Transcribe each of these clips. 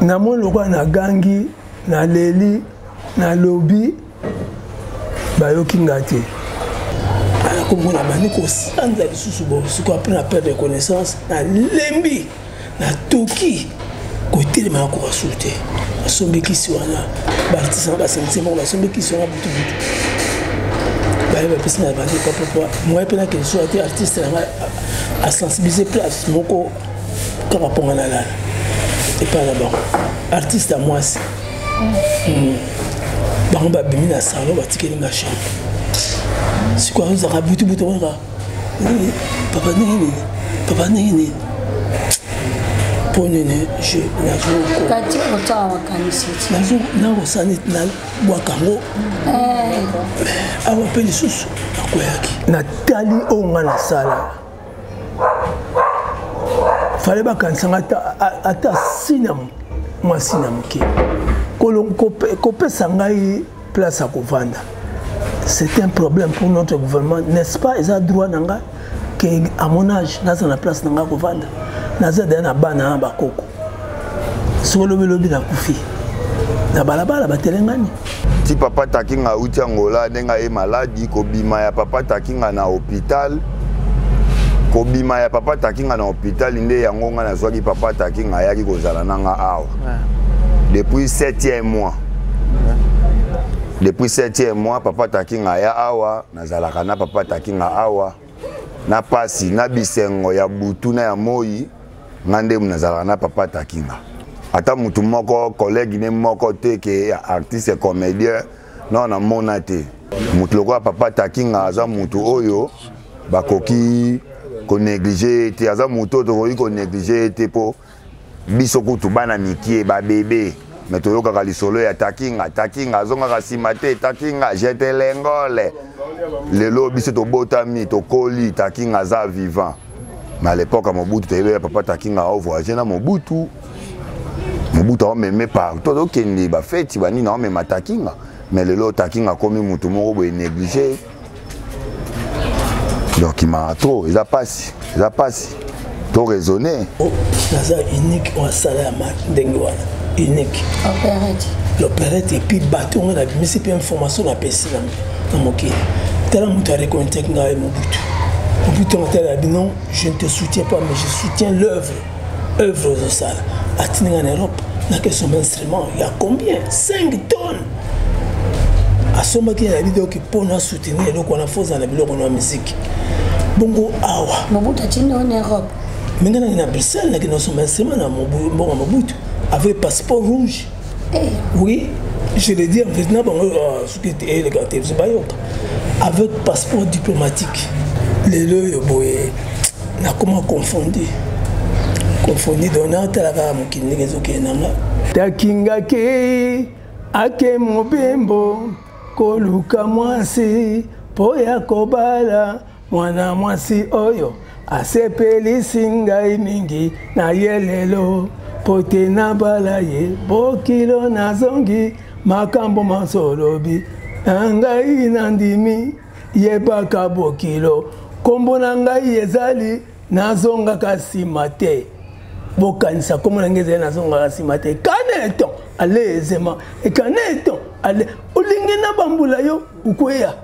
na moloko na gangi na leli na lobi bayoki ngate comme on a bani ko sanda lisusu bo siko après na perte de connaissance na lembi na toki côté de ma ko consulter asombe kisi wana ba artisan ba sentir mo ba sombe kisi wana butu ba ba pesi na bani ko papa moi pena que soit artiste à sensibiliser place moko kama ponga na la et pas là-bas artiste à moi c'est ba ba bimi na salon ba tikeli na chambre. C'est quoi vous avez butu butu là? Papa nini. Pour nini je na zo. Kati ota wakanisi. Na osani na wakango. Awa peli susu akoyaki. Na tali onga na sala. Fallait ba kansanga ata sinam masinam ke. Ko pesa ngai place à kovanda. C'est un problème pour notre gouvernement, n'est-ce pas? Ils ont droit à mon âge, dans la place nanga kovanda. Naza dana bana bakoko. Solo belobi na kufi. Na balabala batelengani. Si papa takinga uti Angola denga e maladi ko bima ya papa takinga na hôpital. Ko bima ya papa takinga na hôpital inde yango nga na zwaki papa takinga yaki kozala nanga awa. Depuis 7e mois. Depuis 7e mois, papa takinga ya awa, nazalaka na papa takinga awa, na pasi, na bisengo ya butu na ya moi, ngande nazalaka na papa takinga. Ata mutu moko, collègue ne moko te ke artiste comédien, non na mona te. Mutu loko papa takinga aza mutu oyo, bakoki ko négliger te, aza mutu to ko négliger te po biso kutu bana mikie ba bébé. Mais tu as dit que takinga, zonga simate, takinga, jete lengole. Le lobby c'est au botami, to koli, takinga za vivant. Mais à l'époque, à Mobutu, tu avais papa takinga au voyage na Mobutu. Mobutu a même pas. Tout le monde a fait, tu vas dire, mais takinga. Mais le lot takinga comme mutu moro est négligé. Donc il m'a trop, il a passé. Tout raisonné. Naza unique, on a salaire dengue. Unique. L'opérette et puis bateau on a mis ces informations à PC dans mon qui. Tel un mouton reconnaître que j'ai mon but. Mon but on a dit non, je ne te soutiens pas mais je soutiens l'œuvre de ça. À tenir en Europe, n'a que son instrument. Il y a combien? 5 tonnes. À ce moment il y a vidéo qui pour nous soutenir donc on a fait dans la vidéo on a musique. Bongo awa. Mon but a tenu en Europe. Maintenant il y a Bruxelles qui n'a son instrument dans mon but. Avec passeport rouge. Oui, je l'ai dit en Vietnam, avec passeport diplomatique. Les lois, on a comment confondu. Confondu, on a takinga ke, ake mobembo, koluka mwasi, poya kobala, mwana mwasi oyo, asepeli singai mingi, na yelelo. Pote na balaye, bokilo na zongi, makambo masolobi, ngai nandimi, yebaka bokilo, kombo na ngai ezali, nazonga kasimate, bokanisa kombo na ngai ezali nazonga kasimate, kaneton, alezema, e kaneton, ale, ulingi na bambula yo, ukweya,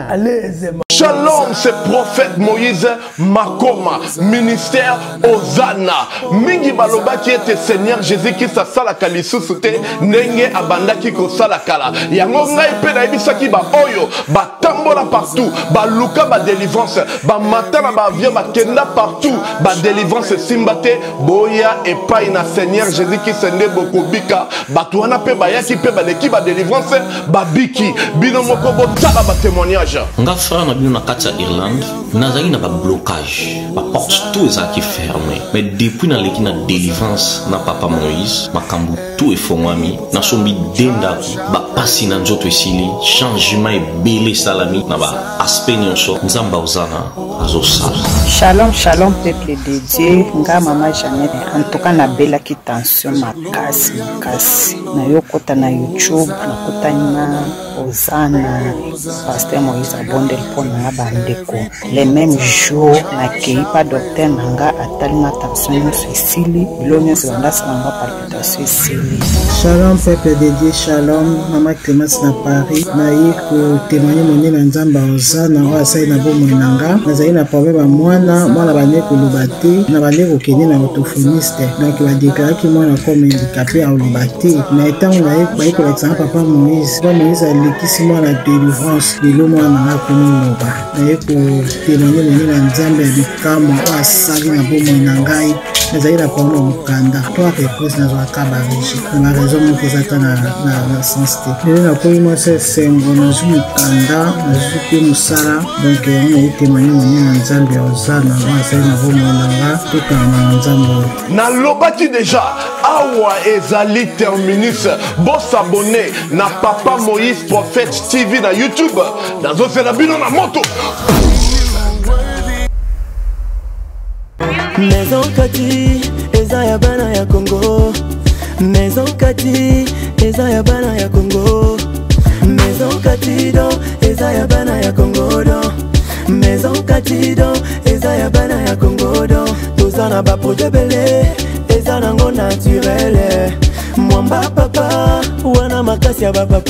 alezema. Shalom, c'est prophète Moïse Makoma, ministère Ozana. Mingi baloba qui était Seigneur Jésus qui sa sala kalisu sute, nenge abanda ki ko sala kala. Yango ngai pe na ibisaki ba oyo, ba tambola partout, ba luka ba délivrance, ba matana ba via ba kenda partout, ba délivrance simbate, boya et paï na Seigneur Jésus qui sende bokobika, ba tuana pe ba yaki pe ba leki ba délivrance, ba biki, bino moko bo tala ba témoignage. Na kati ya Irlande nazali na ba blocage ba porte tout ezaki fermé mais depuis na leki na délivrance na papa Moïse makambu tout efongwami na sombi dendaki ba pasi na nzoto esili changement ebele salami na ba aspect nyonso nzamba ozana azosala. Shalom peuple de Dieu nga mama Jeannette en tout cas na belaki tension makasi na yokota na YouTube na kota na Ozana Pasteur Moïse Abondel pona bandeko le même jour nakei pa docteur nanga atalinga tension nyonso esili bilo nyonso bandasala palpitation esili. Shalom peuple de Dieu, shalom mama Clémence na Paris naye kotémoigner monene na nzambe ozana oyo asali na bomoi nanga nazali na problème ya mwana bande koloba te na bande kokende na orthophoniste donc badéclaraki mwana comme handicapé ya oloba te na etango baye kolakisanga papa Moïse alekisi mwana délivrance lelo mwana nanga komoloba naye kotémoigner monene na nzambe ya bikamwa oyo asali na bomoi na ngai nazali na problème mokanda to réponse nazwaka barigi na baraison moko ezata na sens te lelo nakomi mwasi esengo nazwi mokanda nazwi mpe mosala donc yango naye témoigner monene na nzambe ya ozana oyo asali na bomoi na nga tokanga na nzambe oyo nalobaki deja awa ezali terminus bosabone na papa Moïse Prophète TV na YouTube nazosela bino na moto. Maison Kati eza ya bana ya Congo. Maison Kati eza ya bana ya Congo. Maison Kati do eza ya bana ya Congo do. Maison Kati do eza ya bana ya Congo do. Tozana ba projet belé eza nango naturel. Mwamba papa wana makasi ya papa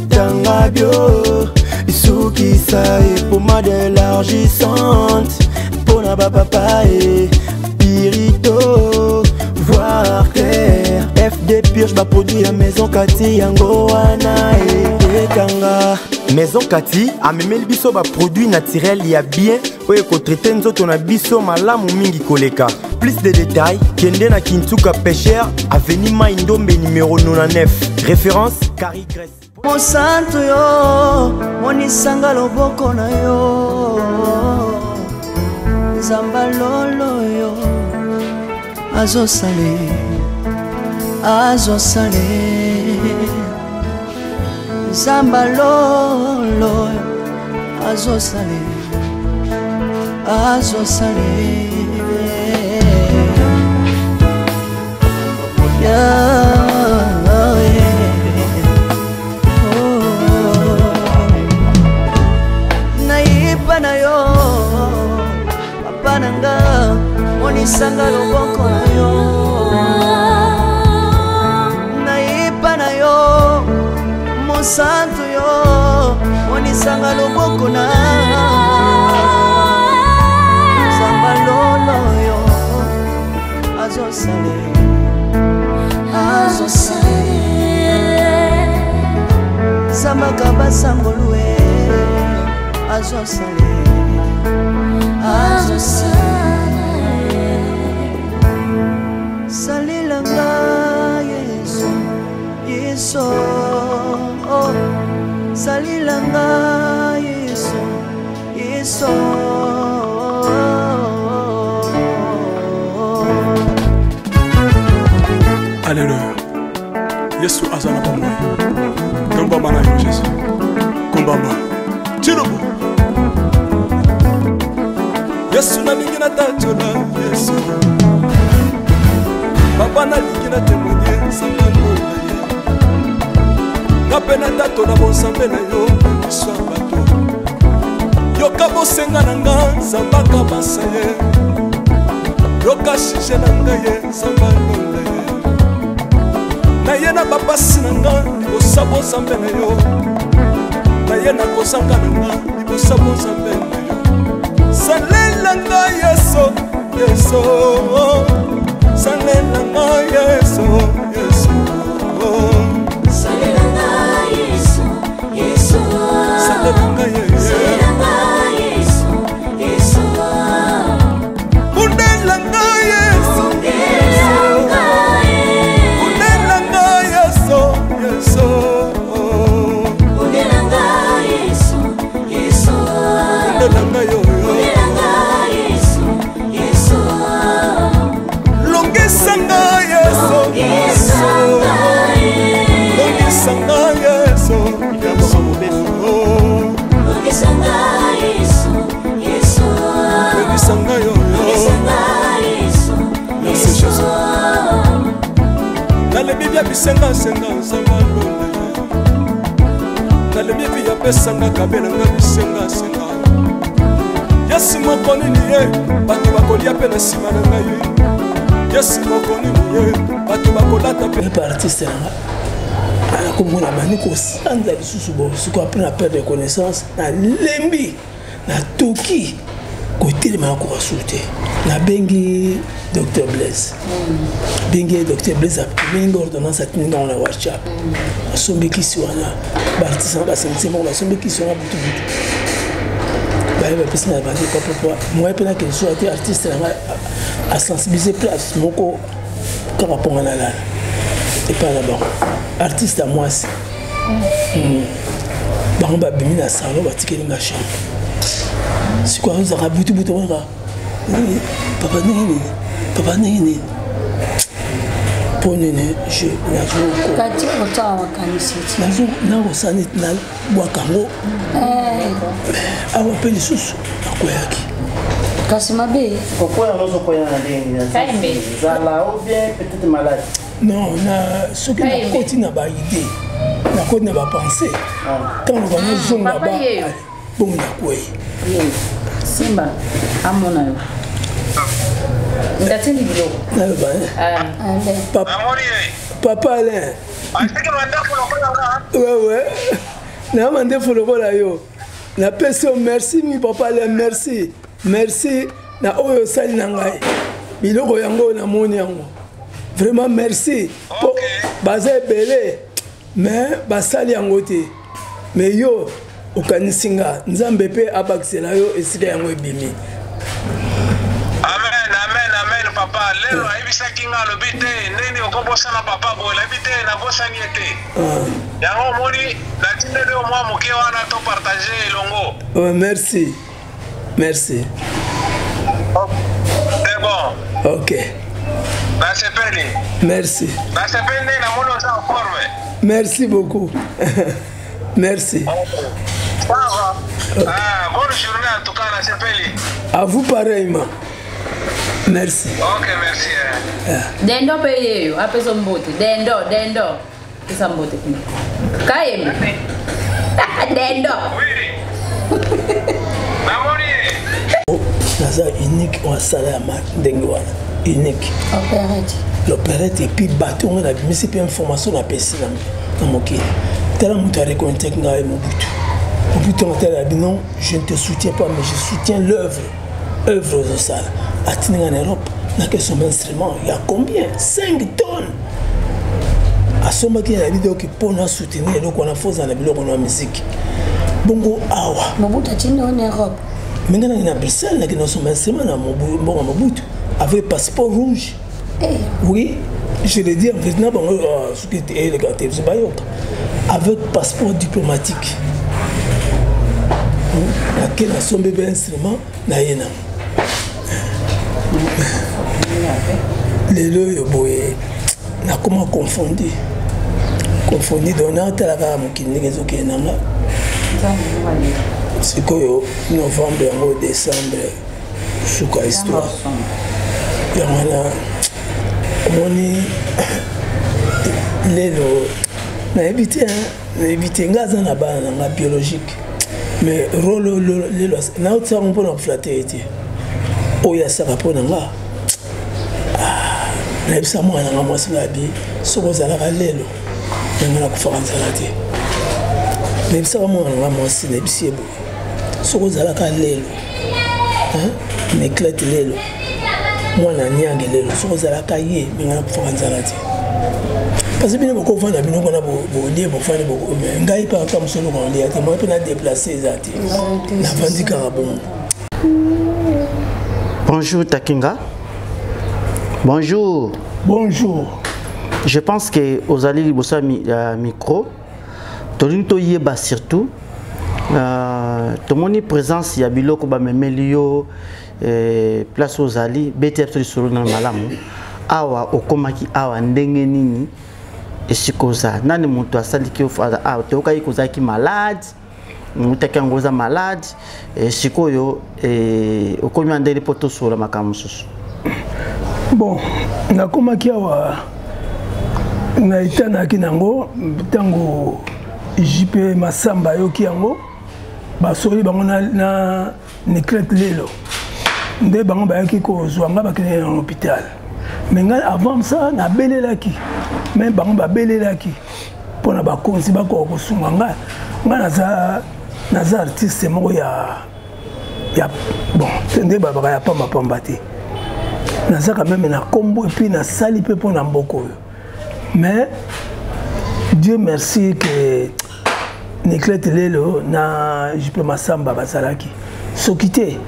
tanga bio isukisa pomade élargissante. Pona papa et Pirito voir clair FD Purge ba produit à Maison Kati yango wana et Kanga. Maison Kati a memeli biso ba produit naturel ya bien oye ko traiter nzoto na biso malamu mingi koleka. Plus de détails kende na Kintuka Pêcheur avenue Maindombe numéro 99 référence Carrie Grèce. Mon santo yo monisanga loboko na yo Zambalolo yo azosale Zambalolo azosale naipa na yo pananga monisanga loboko na yo naipa na yo mosantu yo monisanga loboko na Zambalolo yo azosale Zambaka sangolue azosale salilanga Yesu oh salilanga Yesu Alléluia. Yesu azana pamoja. Naomba maana ya Yesu. Kumbaba. Tirubu. Yesu na lingi na tacho na Yesu. Papa na lingi na témoigner sangalo na ye. Kapena tato na bonsambe na yo Yesu abato. Yoka bosenga na nga zambaka basaye. Yoka shishe na nga ye sangalo na ye. Na ye na bapasi na nga libosabo zambe na yo. Na ye na kosanga na nga libosabo zambe na yo. Salela nga Yesu, Yesu Salela nga Yesu, Yesu Salela nga Yesu, Yesu Salela nga Yesu, Yesu Undela nga Yesu, Undela nga Yesu, Yesu Undela nga Yesu, Yesu Undela nga yo Longisanga Yesu, Longisanga Yesu, Longisanga Yesu, Yesu Longisanga yo, merci Jésus. Dans le Bible bisenga senga nzambalo. Dans le Bible ya pesanga kabela nga bisenga senga. Yes moko nini ye bato bakolia pe na sima na ngai. Yes moko nini ye bato bakolata pe pa artiste na ala komona bani ko sanda lisusu bo siko après na perdre connaissance na lembi na toki côté ma ko sauter na bengi Dr Blaise bengi Dr Blaise a bengi ordonnance a tenu dans la WhatsApp asombi kisi wana ba artiste ba sentir mo ba sombi kisi wana butu ba ba pesi na bandi papa moi pena que soit artiste à sensibiliser place moko kaka ponga na la et pas là-bas artiste à moi c'est bango ba bimi na salon ba tikeli nga chambre c'est quoi vous avez butu butu nga papa nini ponene je na jo kati ota wakanisi na go sanit na bwakango awa pe lisusu akoyaki kasi mabe pourquoi on se koya na ndenge za la ou bien peut-être malade. Non, ce qui n'a côté n'a pas idée, n'a côté n'a pas pensé. Quand on va nous zoom là-bas, bon, on a quoi? Simba, à mon avis. Ndate ni bilo. Papa Alain. Ouais. Na mande foloko la yo. Na personne merci mi papa Alain merci. Merci na oyo sali na ngai. Biloko yango na moni yango. Vraiment merci. Bazé belé. Mais basali yango te. Mais yo okanisinga nzambe pe abakisela yo esika yango ebimi. Amen papa. Lelo ayibisa kinga lobite neni okobosa na papa bola bite na bosa ni ete. Yango moni na tinde leo mwa moke wana to partager longo. Merci. C'est bon. OK. Merci. Merci beaucoup. Merci. Bonne journée en tout cas, la Sepeli. À vous pareillement. Merci. Ok, merci. Dendo paye yo, apeso mbote. Dendo. Pesa mbote. Kaye. Dendo. Oui. Namoni. Naza unique on salama ndengwana. Unique. L'opérette et puis bateau on a mis ces informations na pesi na moki. Tala mutu a reconnaître que ngai Mobutu. Mobutu on tala non, je ne te soutiens pas mais je soutiens œuvre de ça. Atini en Europe, na que son instrument, il y a combien 5 tonnes. À ce moment qui a vidéo qui pour nous soutenir donc on a fait dans la biloko na musique. Bongo awa. Mobutu atini en Europe. Maintenant il y a Bruxelles qui a son instrument na Mobutu avec passeport rouge. Oui, je l'ai dit en Vietnam, ce qui était éléganté, avec passeport diplomatique. Laquelle a son bébé instrument, n'a rien. Les lois, n'a comment confondu. Confondu, donc on a la gamme qui n'est pas c'est que novembre, décembre, sous quoi histoire. Moni lelo na éviter ngaza na ba na biologique mais rolo lelo na otsa on peut flatter été oya saka pona nga na bisa mwana nga mwasi ngabi soko zala ka lelo ngana ku faka nzala te na bisa mwana nga mwasi na bisiebo soko zala ka lelo mais éclate lelo mwana nyange lelo soko zala ka ye ngana ku faka nzala te parce que bien beaucoup fana bino kona bo lié bo fana bo ngai pa ka musolo ko lié te moi pe na déplacer zati na vandi ka bon. Bonjour Takinga. Bonjour. Je pense que aux alliés libosa micro tolinto yeba surtout tomoni présence ya biloko ba memelio place aux alliés BTF solo na malamu awa okomaki awa ndenge nini esikoza nani mutu asali ki ofa awa toka ikoza ki malade mutaki ngoza malade sikoyo okomi andele poto solo makamususu. Bon, nakomaki awa na itana kinango tango JP Masamba yoki yango basoli bango na Niclette Lelo. Nde bango bayaki kozwa nga bakende na hôpital. Mais avant ça, na belelaki. Mais bango ba belelaki. Pona ba konzi ba ko kosunga nga. Nga naza artiste moko ya bon, tende ba ya pamba pamba te. Naza quand même na combo et puis na sali pe pona mboko. Mais Dieu merci que Niclette Lelo na je peux masamba basalaki. Sokité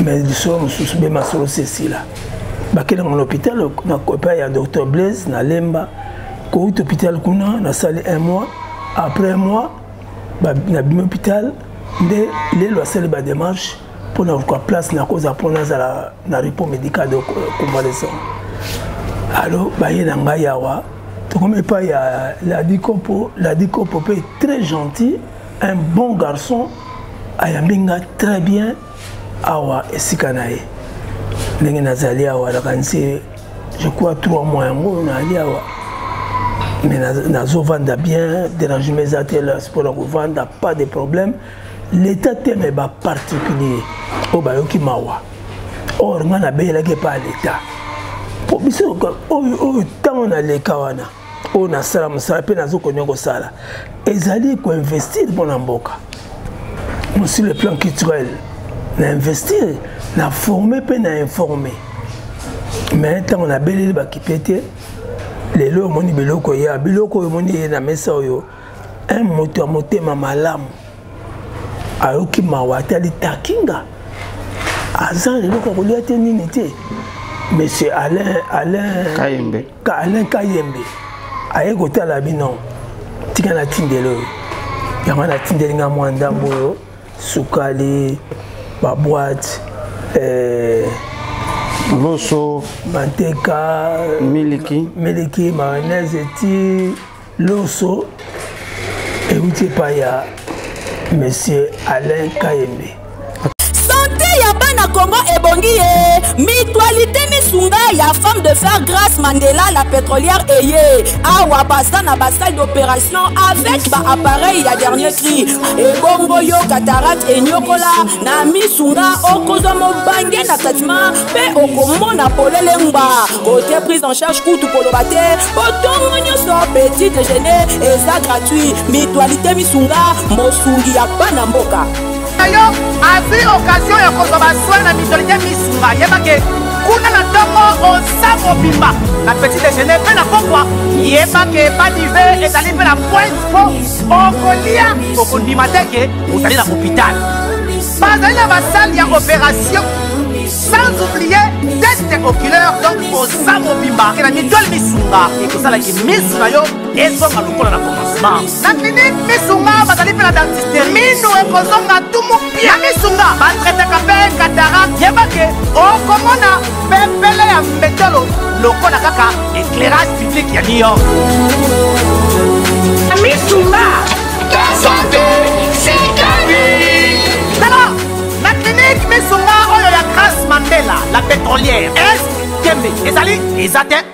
mais du soir sous be masolo Cécile. Bakela mon hôpital na copain ya docteur Blaise na Lemba. Ko hôpital kuna na sali 1 mois après 1 mois na bim hôpital nde Lelo a sali ba démarche pour na quoi place na cause pour na repos médical de convalescent. Alors ba yena nga yawa to comme pas ya la Dikopo est très gentil, un bon garçon. Ayambinga très bien awa esikanaye ndenge nazali awa nakanisi je crois 3 mois yango nali awa mais nazovanda bien dérangement ezatela sport akovanda pas de problème l'état teme ba particulier o bayoki mawa or nga nabeyelaki pa l'état po biso oyo ntango naleka wana oyo nasala mosala mpe nazokonya kosala ezali koinvestir mpona mboka. Sur le plan culturel, d'investir, na former et na informer. Mais tant on a belé ba kipete, les lots moni biloko ya biloko moni na mesa oyo un moteur motema malamu. Ayoki mawatali takinga. Azan le loko kolia te nini te. Monsieur Alain Kayembe. Aye kotala bino. Tika na tindelo. Yama na tindelinga mwanda mboyo. Soukali, ma boîte, loso, manteca, miliki, mayonnaise et loso. Et vous n'êtes pas ya Monsieur Alain Kayembe. Santé Yabana Congo ebongi mutualité misunga ya femme de fer Grâce Mandela la pétrolière eye awa basa na basai d'opération avec ba appareil ya dernier cri ebongo yo cataracte enyokola na misunga okoza mobange na traitement pe okomona polele mba côté prise en charge kutu kolobate otongo nyoso petit déjeuner eza gratuit mutualité misunga mosungi ya bana mboka yo asi occasion ya kozwa soin na mutualité misunga yebake kuna na ntongo oza mobimba na petit déjeuner mpe na pokwa yebake badive ezali mpe na pointe po okolia okondima teke ozali na hôpital bazali na basale ya opération sans oublier test oculaire donc oza mobimba ke na mutuelle misunga ekosalaki misu na yo ezonga lokola na commencement na clinique misunga bazali mpe na dentiste minu ekozonga tumu pia na misunga batretaka mpe cataracte yebake okomona pepele ya mbetolo lokola kaka éclairage public ya New York na misunga ta santé c'est ta vie alors la clinique misunga oyo ya Grâce Mandela la pétrolière est kembe ezali ezate.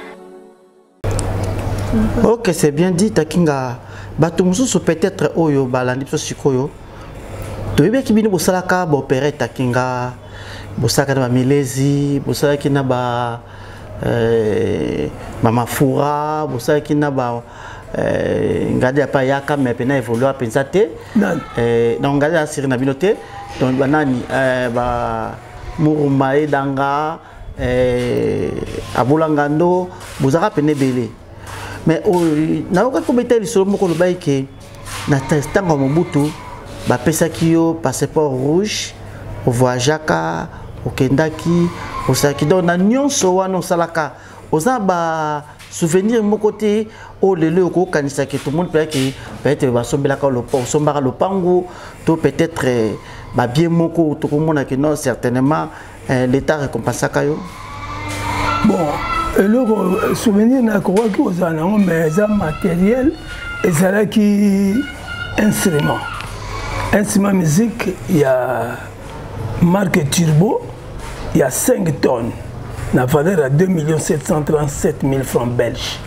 Ok, c'est bien dit, Takinga. Batumusu peut-être oyo balandi biso sikoyo. Toyebi ki bino bosalaka ba opérer Takinga, bosalaka na milezi, bosalaka na ba mama fura, bosalaka na ba ngadi apa yaka mais pena évoluer pensa te. Donc ngadi asiri na bino te. Donc banani ba muruma edanga abulangando bozaka pene belé. Mais na oka kometa lisolo moko lobai ke na testanga Mobutu ba pesaki yo passeport rouge o voyageaka o kendaki o saki donc na nyonso wana salaka oza ba souvenir moko te o lelo ko kanisa ke tout le monde peut-être ba sombelaka lopo sombaka lopango to peut-être ba bien moko to komona ke non certainement l'état récompensaka yo bon. Le souvenir n'a quoi que aux années, mais les matériel et c'est là qui instrument musique, il y a marque Turbo, il y a 5 tonnes, la valeur à 2 737 000 francs belges.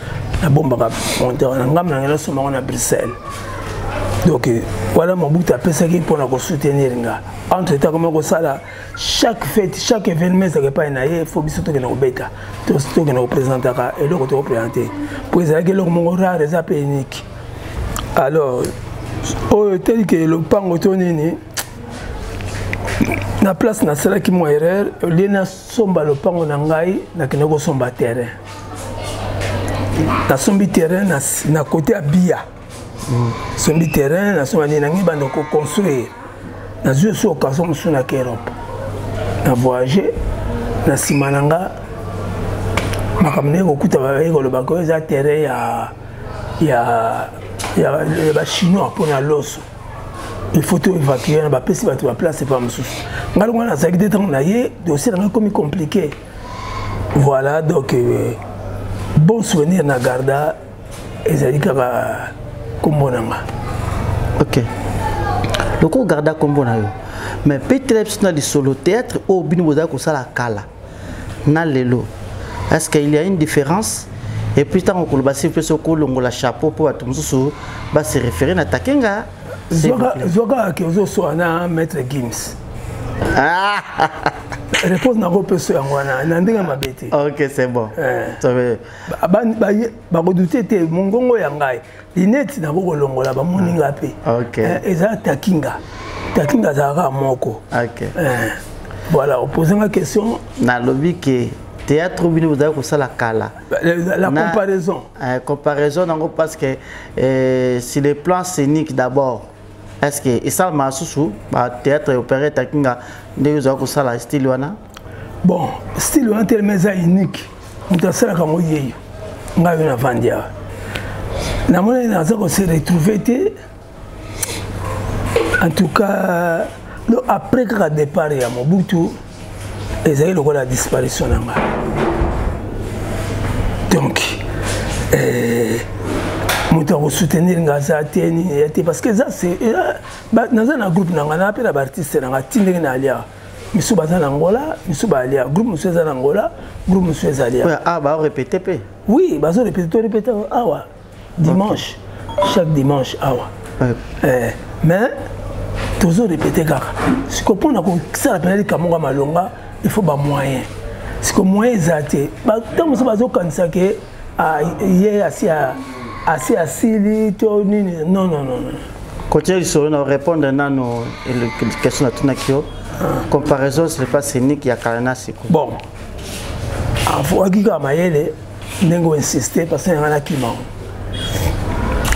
La bombe va monter en gamme dans la Bruxelles. Donc voilà mon but à penser pour nous soutenir nga. Entre temps comme ça là, chaque fête, chaque événement ça pas il faut biso to que nous beta. To que nous présenter et le côté représenter. Pour ça que le mon rare des appels unique. Alors tel que le pango tonini na place na sala ki mo erreur, le na somba le pango na ngai na kinoko somba terrain. Na sombi terrain na côté abia. Sombi terrain na somba ni na ngi bando ko construire. Na jeu sur occasion sur na Europe. Na voyager na simananga makamne ko kuta ba ko le bako za terrain ya ba chinois pour na loso. Il faut tout évacuer, on va passer par la place, c'est pas monsieur. Ngalongo na zaki de temps na yé, dossier na comme compliqué. Voilà donc bon souvenir na garda ezali kaba kombonanga. OK. Donc garda kombona yo. Mais peut-être na di solo théâtre au bino boza ko sala kala. Na lelo. Est-ce qu'il y a une différence? Et puis tant qu'on va se faire ce colongo la chapeau pour atumusu ba se référer na takenga. Zoga qui ozo soana maître Gims. Ah. Réponse na ko peso yangwana na ndinga mabete. OK, c'est bon. Ba redouter te mongongo yangai. Linette na ko longola ba moninga pe. OK. Eza takinga. Takinga za moko. OK. Voilà, on pose une question na lobby que théâtre bino vous avez ça la kala. La comparaison. Comparaison parce que sur les plans scéniques d'abord. Est-ce que et ça m'a sous théâtre et opérette takinga ne vous avez ça la style wana? Bon, style wana tellement unique. On t'a ça comme yé. Nga na vandia. Na mona na ça ko se retrouver en tout cas le après que départ ya Mobutu ezali lokola la disparition nanga. Donc moto ko soutenir ngaza teni parce que ça c'est dans un groupe nanga na appela artiste nanga tindenge na alia misu bazana Angola misu ba alia groupe musu za Angola groupe musu za alia. Ouais, ah bah répéter pe. Oui, bazo répéter awa dimanche chaque dimanche awa. Mais toujours répéter car ce qu'on prend ça la pénalité kamonga malonga il faut ba moyen. Ce que moyen zaté ba tant ça bazo kanisa que hier assez assis non. Continuez sur nous répondre à nos questions à tout nakio. Comparaison c'est pas scénique ya kalana siko. Bon. Faut que mayele nengo insister parce que ngana kimang.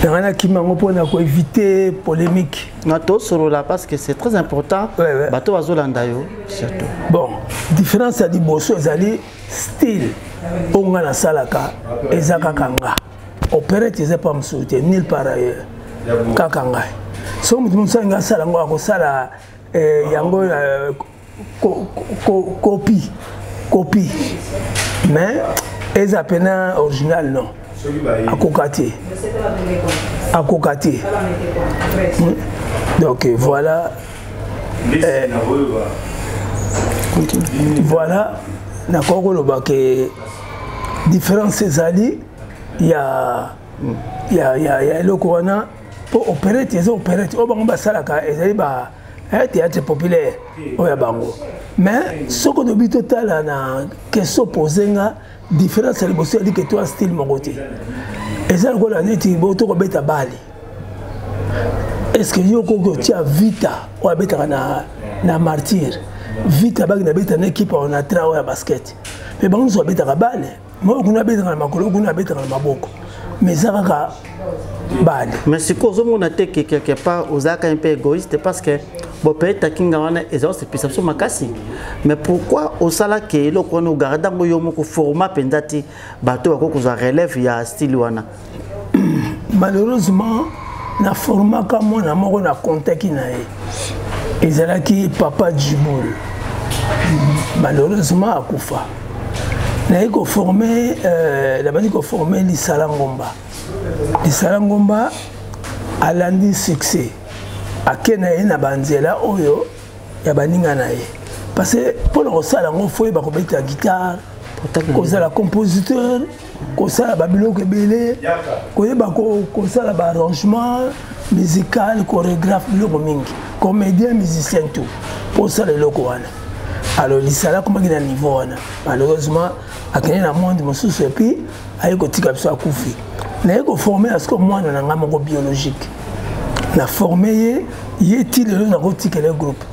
Ngana kimang pour éviter polémique. Nato solo là parce que c'est très important. Bato bazolanda yo surtout. Bon, différence à diboso ezali style onga na salaka ezaka kanga. Opérette c'est pas m'souter nulle part ailleurs. Kakanga. So mutu msanga sala ngo akosala yango copie. Mais eza pena original non. À Kokati. Donc voilà. Voilà. D'accord, le différence ezali il y a le corona pour opérer des opérettes au bango basalaka ezali ba théâtre populaire oya bango mais ce que de total na question posenga différence le bosso dit que toi style mon côté ezali ko la neti boto ko beta bali est-ce que yo ko tia vita o beta na martyr vita bag na beta na équipe on a travaillé basket mais bango so beta bali moi on a beta na makolo on a beta na maboko mais ça va bad. Mais c'est cause on a été quelque part aux actes un peu égoïste parce que bon peut-être kinga wana ezao c'est perception makasi. Mais pourquoi au sala que le qu'on nous garde ngo yo moko format pendati bato bako ko za relève ya style wana. Malheureusement na format comme na moko na contact na ezalaki papa Djiboul. Malheureusement akufa. Na iko formé la basi ko formé Lisala Ngomba. Lisala Ngomba a landi succès. Akena ina banzela oyo ya baninga na ye. Parce que pour le sala ngo faut ba ko beta guitare, ko sala compositeur, ko sala babiloko belé, ko yeba ko sala ba arrangement, musical, chorégraphe, biloko mingi, comédien, musicien tout. Pour ça le loko wana. Alors lisala comment il a niveau wana. Malheureusement, à Kenya na monde mosusu et puis ayeko tika biso akufi. Na yeko former à ce que moi na nga moko biologique. Na formé yeti le na ko tika le groupe.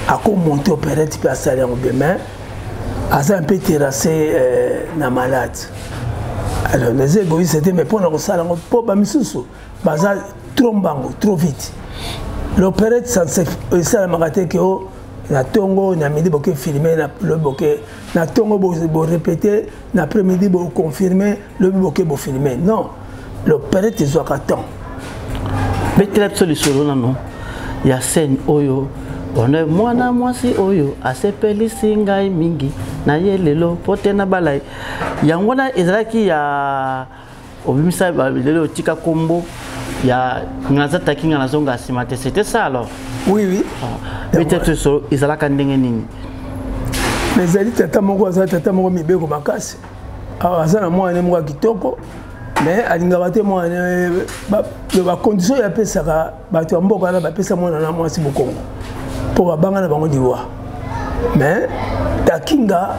A ko monter opérette puis à saler en bien asa un peu terrassé na malade. Alors les égoïstes c'était mais pour na ko sala ngo po ba misusu baza trop mbango trop vite. L'opérette ça ça la magate que na tongo na midi boke filmer na le boke na tongo bo répéter na après-midi bo confirmer le boke bo filmer non l'opérette ils ont temps mais tu as solution non il y a scène oyo on est mwana mwasi oyo asepeli singai mingi na yelelo pote na balai yangona ezalaki ya obimisa lelo tika kombo ya ngaza takinga na zonga simate c'était ça alors oui peut-être so ezalaka ndenge nini mais ali tata moko mibeko makasi azana mwana mwa kitoko mais alingaka te mwana ba condition ya pesaka bato mboka na ba pesa mwana na mwasi bokongo pour banga na bango diwa mais takinga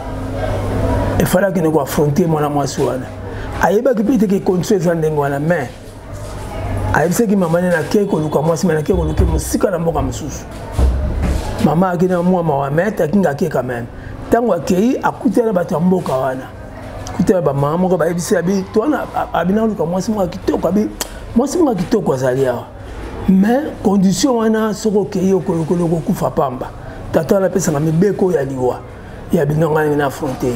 il fallait que nous affronter mwana mwasi wana ayeba kipite ke condition za ndenge wana mais ayebise ki mama na ke ko luka mwasi na ke ko luka musika na mboka mususu mama akina mwa mawa mais takinga ke quand même tango akei akutela bato mboka wana kutela ba mama moko ba yebise abi tona abina luka mwasi mwa kitoko abi mwasi mwa kitoko azali awa mais condition wana soko kei okolokolo kufa pamba tata la pesa na mibeko ya liwa ya binonga na affronter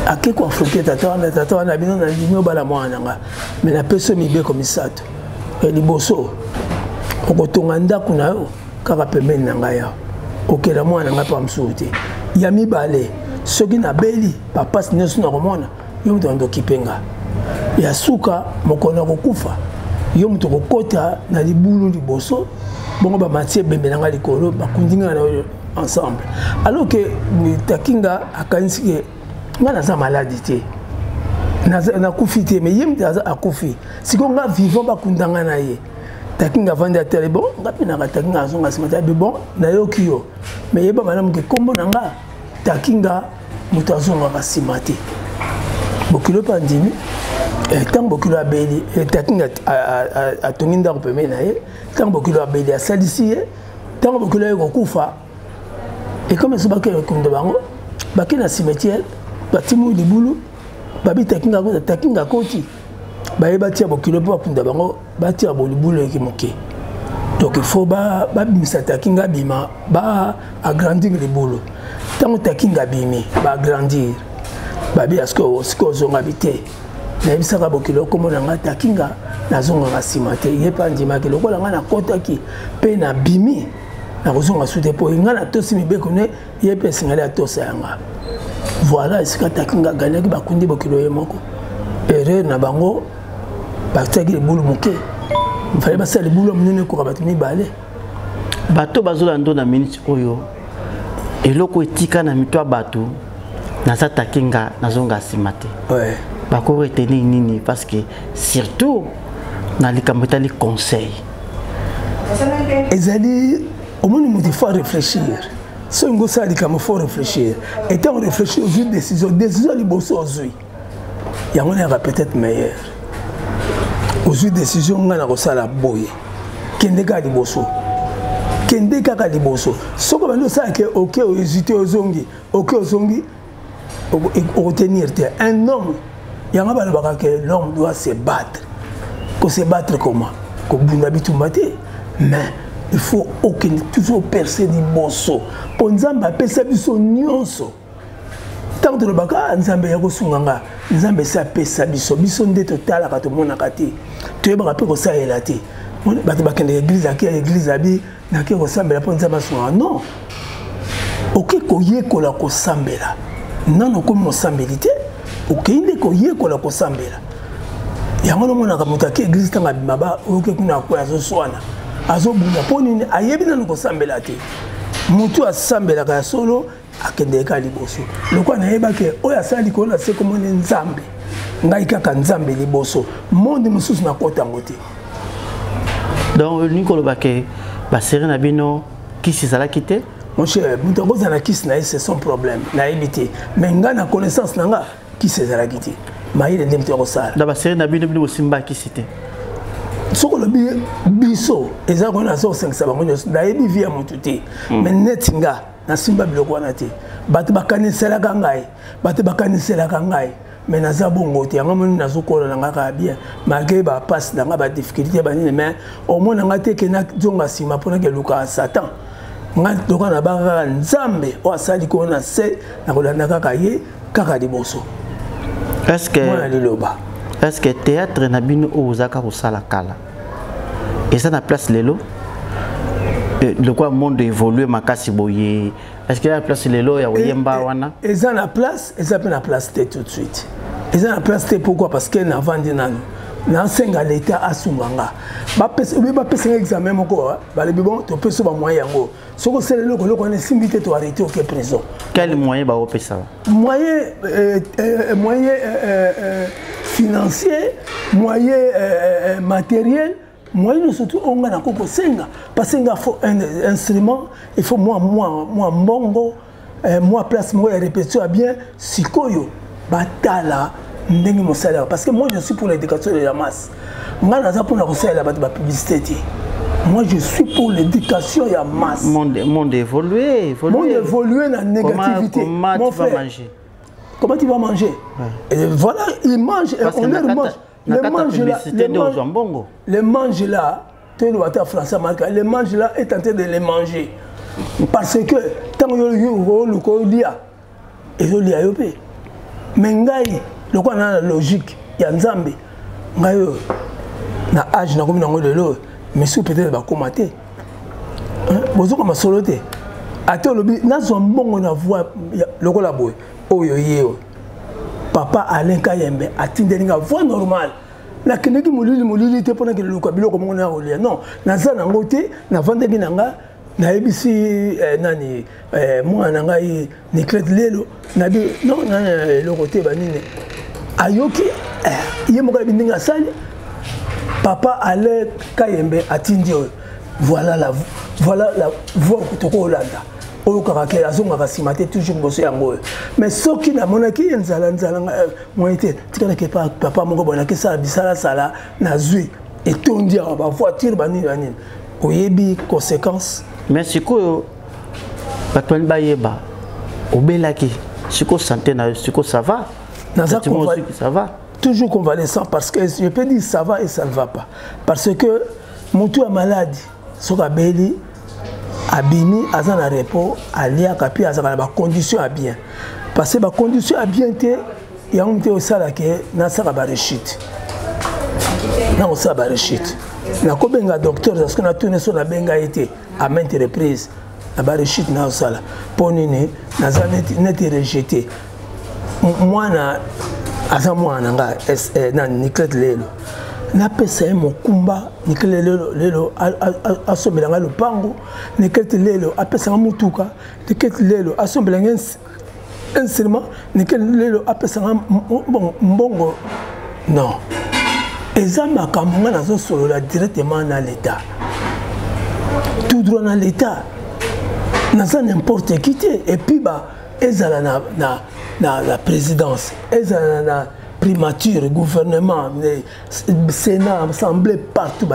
ake ko affronter tata wana bino na limio bala mwana nga mais na pesa mibeko misato ya liboso okotonga ndako na yo kaka pembeni na ngai ya okela mwana nga pa msuti ya mibale soki na beli papa sinesu na komona yo mtu ando kipenga ya suka mokona kokufa yo mtu kokota na libulu liboso bongo ba matie bembe na ngai likolo bakundinga na ensemble alors que takinga akanisi ke ngana za maladie na kufi te mais yem ta akufi siko nga vivant bakundanga na ye takinga vanda tele bon ngapi na takinga azonga simata be bon na yo kiyo mais yeba malamu ke kombo nanga takinga mutazonga basimate bokilo pandimi tant bokilo abeli takinga atonginda ko peme na ye tant bokilo abeli asalisi ye tant bokilo ye kokufa et comme ça bakelo kunda bango bakena cimetière batimu libulu babi takinga koti baye batia bokilo po kunda bango batia bolibulu ekimoke donc il faut ba bimisa takinga bima ba agrandir libulu tant takinga bimi ba agrandir babi asko zonga bité na bisaka bokilo komo na ngata takinga na zonga ngasimate yepa ndima ke lokola ngana kotaki pe na bimi na kozonga sute po ngana tosi mibeko ne yepe singale atosa yanga voilà esika takinga ganyaki bakundi bokilo ye moko erreur na bango bataki libulu moke fallait basala libulu munene koka bato mibale bato bazolanda na minute oyo eloko etika na mito ya bato naza takinga nazonga nsima te bako retenir nini parce que surtout na likambo etali conseil ezali omoni moto il faut réfléchir so ngo sala likambo faut réfléchir et tant réfléchir aux décisions liboso ozwi yango na peut-être meilleur ozwi décision nga na kosala boye kende ka liboso kende kaka liboso soko bando sala ke ok hésiter ozongi ok ozongi retenir te un homme yanga balobaka que l'homme doit se battre. Qu'on se battre comment? Qu'on bunda bitumba te. Mais il faut toujours percer du bosso. Pour nzamba pesa biso nyonso. Tant que le baka nzamba yako sunganga, nzamba sa pesa biso biso nde total ka to mona kati. Tu yeba pe ko sa elate. Bato bakende église aki église abi na ke ko sambela pour nzamba sunga. Non. OK ko yekola ko sambela. Non ko mo sambelité. okende ko yekola ko sambela yango no mona ka mutaki église tanga bimaba oke kuna ko azo swana azo bunda poni ayebi na ko sambela te mutu asambela ka solo akende ka liboso lokwa na yeba ke oya sali ko na se ko mona nzambe ngai kaka nzambe liboso monde mususu na kota ngote Donc Nicolo Baké, série Nabino, qui s'est là quitté? Mon cher, c'est son problème, la évité. Mais il a connaissance, qui s'est là quitté. Mais il est demté au sale. D'abord, série Nabino Simba qui c'était. Ce que le biso, les gens qui ont 5 sabanons, ils vivent à mon tuté. Mais netinga, na Simba Bloquanate. Batu bakani sela kangai, batu bakani sela kangai. Mais naza bongo te ngamo nazo ko na ngaka bien malgré ba passe na ba difficulté ba ni mais au moins nga te ke na zonga sima pona ke luka Satan nga doka na ba nzambe o asali ko na se na ko na kaka ye kaka liboso. Est-ce que théâtre na bino ozaka ko sala kala et ça na place lelo le quoi monde évolue makasi boye. Est-ce qu'il y a la place lelo ya oyemba wana? Et ça na place, et ça peut na place tout de suite. Et ça na place pourquoi? Parce que na vandi nanu. Na senga l'état asunganga. Ba pesa un examen moko ba le bon to pesa ba moyen ngo. Soko c'est lelo ko ne simbité to arrêter au prison. Quel moyen ba opesa? Moyen financier, moyen matériel. Moi, nous surtout on a encore senga parce qu'il faut un instrument, il faut moi mbongo, moi place moi répétition bien sikoyo batala ndengi mon salaire parce que moi je suis pour l'éducation de la masse. Moi naza pour la recette la publicité. Moi je suis pour l'éducation de la masse. Monde évolué. Monde évolué dans la négativité. Comment tu vas manger? Comment tu vas manger? Et voilà, il mange et on leur mange. Les manges là, les manges là est en train de les manger. Parce que tant que le lia, et le lia yopé. Mais ngai, le quoi na logique, il y a nzambe. Ngai na âge na comme na ngolo lo, mais sous peut-être ba komater. Bozo comme soloté. Até lobi na zo mbongo na voix le ko la boy. Oyo yeo. Papa Alain Kayembe a tindelinga voix normale. La keneki molili te pona ke luka biloko mongo na olia. Non, na za na ngote na vande binanga na ebisi nani moi na ngai Niclette lelo na bi non na le côté banine. Ayoki yemoka bindinga sali. Papa Alain Kayembe a tindi voilà la voix kutoko Olanda. Au caractère, à son magazine, toujours bossé en gros. Mais ce qui n'a mon acquis, moi, été, tu connais que papa, mon gars, que ça, ça, n'a zui. Et tout dire, on va voiture, banine. Oyebi, conséquences. Mais c'est quoi, Batouane Bayeba, Obelaki, c'est quoi santé, c'est quoi ça va? Ça va. Toujours convalescent parce que je peux dire ça va et ça ne va pas. Parce que mon tour est malade, ce qu'Abeli. Abimi, Azan a repos, Alia Kapi, Azan a condition à bien. Parce que la condition à bien, il y a un peu de ça qui est dans sa barrechite. Dans sa barrechite. Na ko benga docteur parce que na tourné sur la benga été à maintes reprises. La barrechite na sala. Ponine, na net rejeté. Moi na Azan moi na na Niclette lelo. Na pesa mo kumba Niclette lelo asombelanga lupango Niclette lelo apesa mutuka Niclette lelo asombelanga instrument Niclette lelo apesa mbongo non eza makambo nga nazo solola directement na l'état tout droit na l'état naza n'importe qui et puis ba ezala na la présidence ezala na primature, gouvernement, Sénat, assemblée, partout.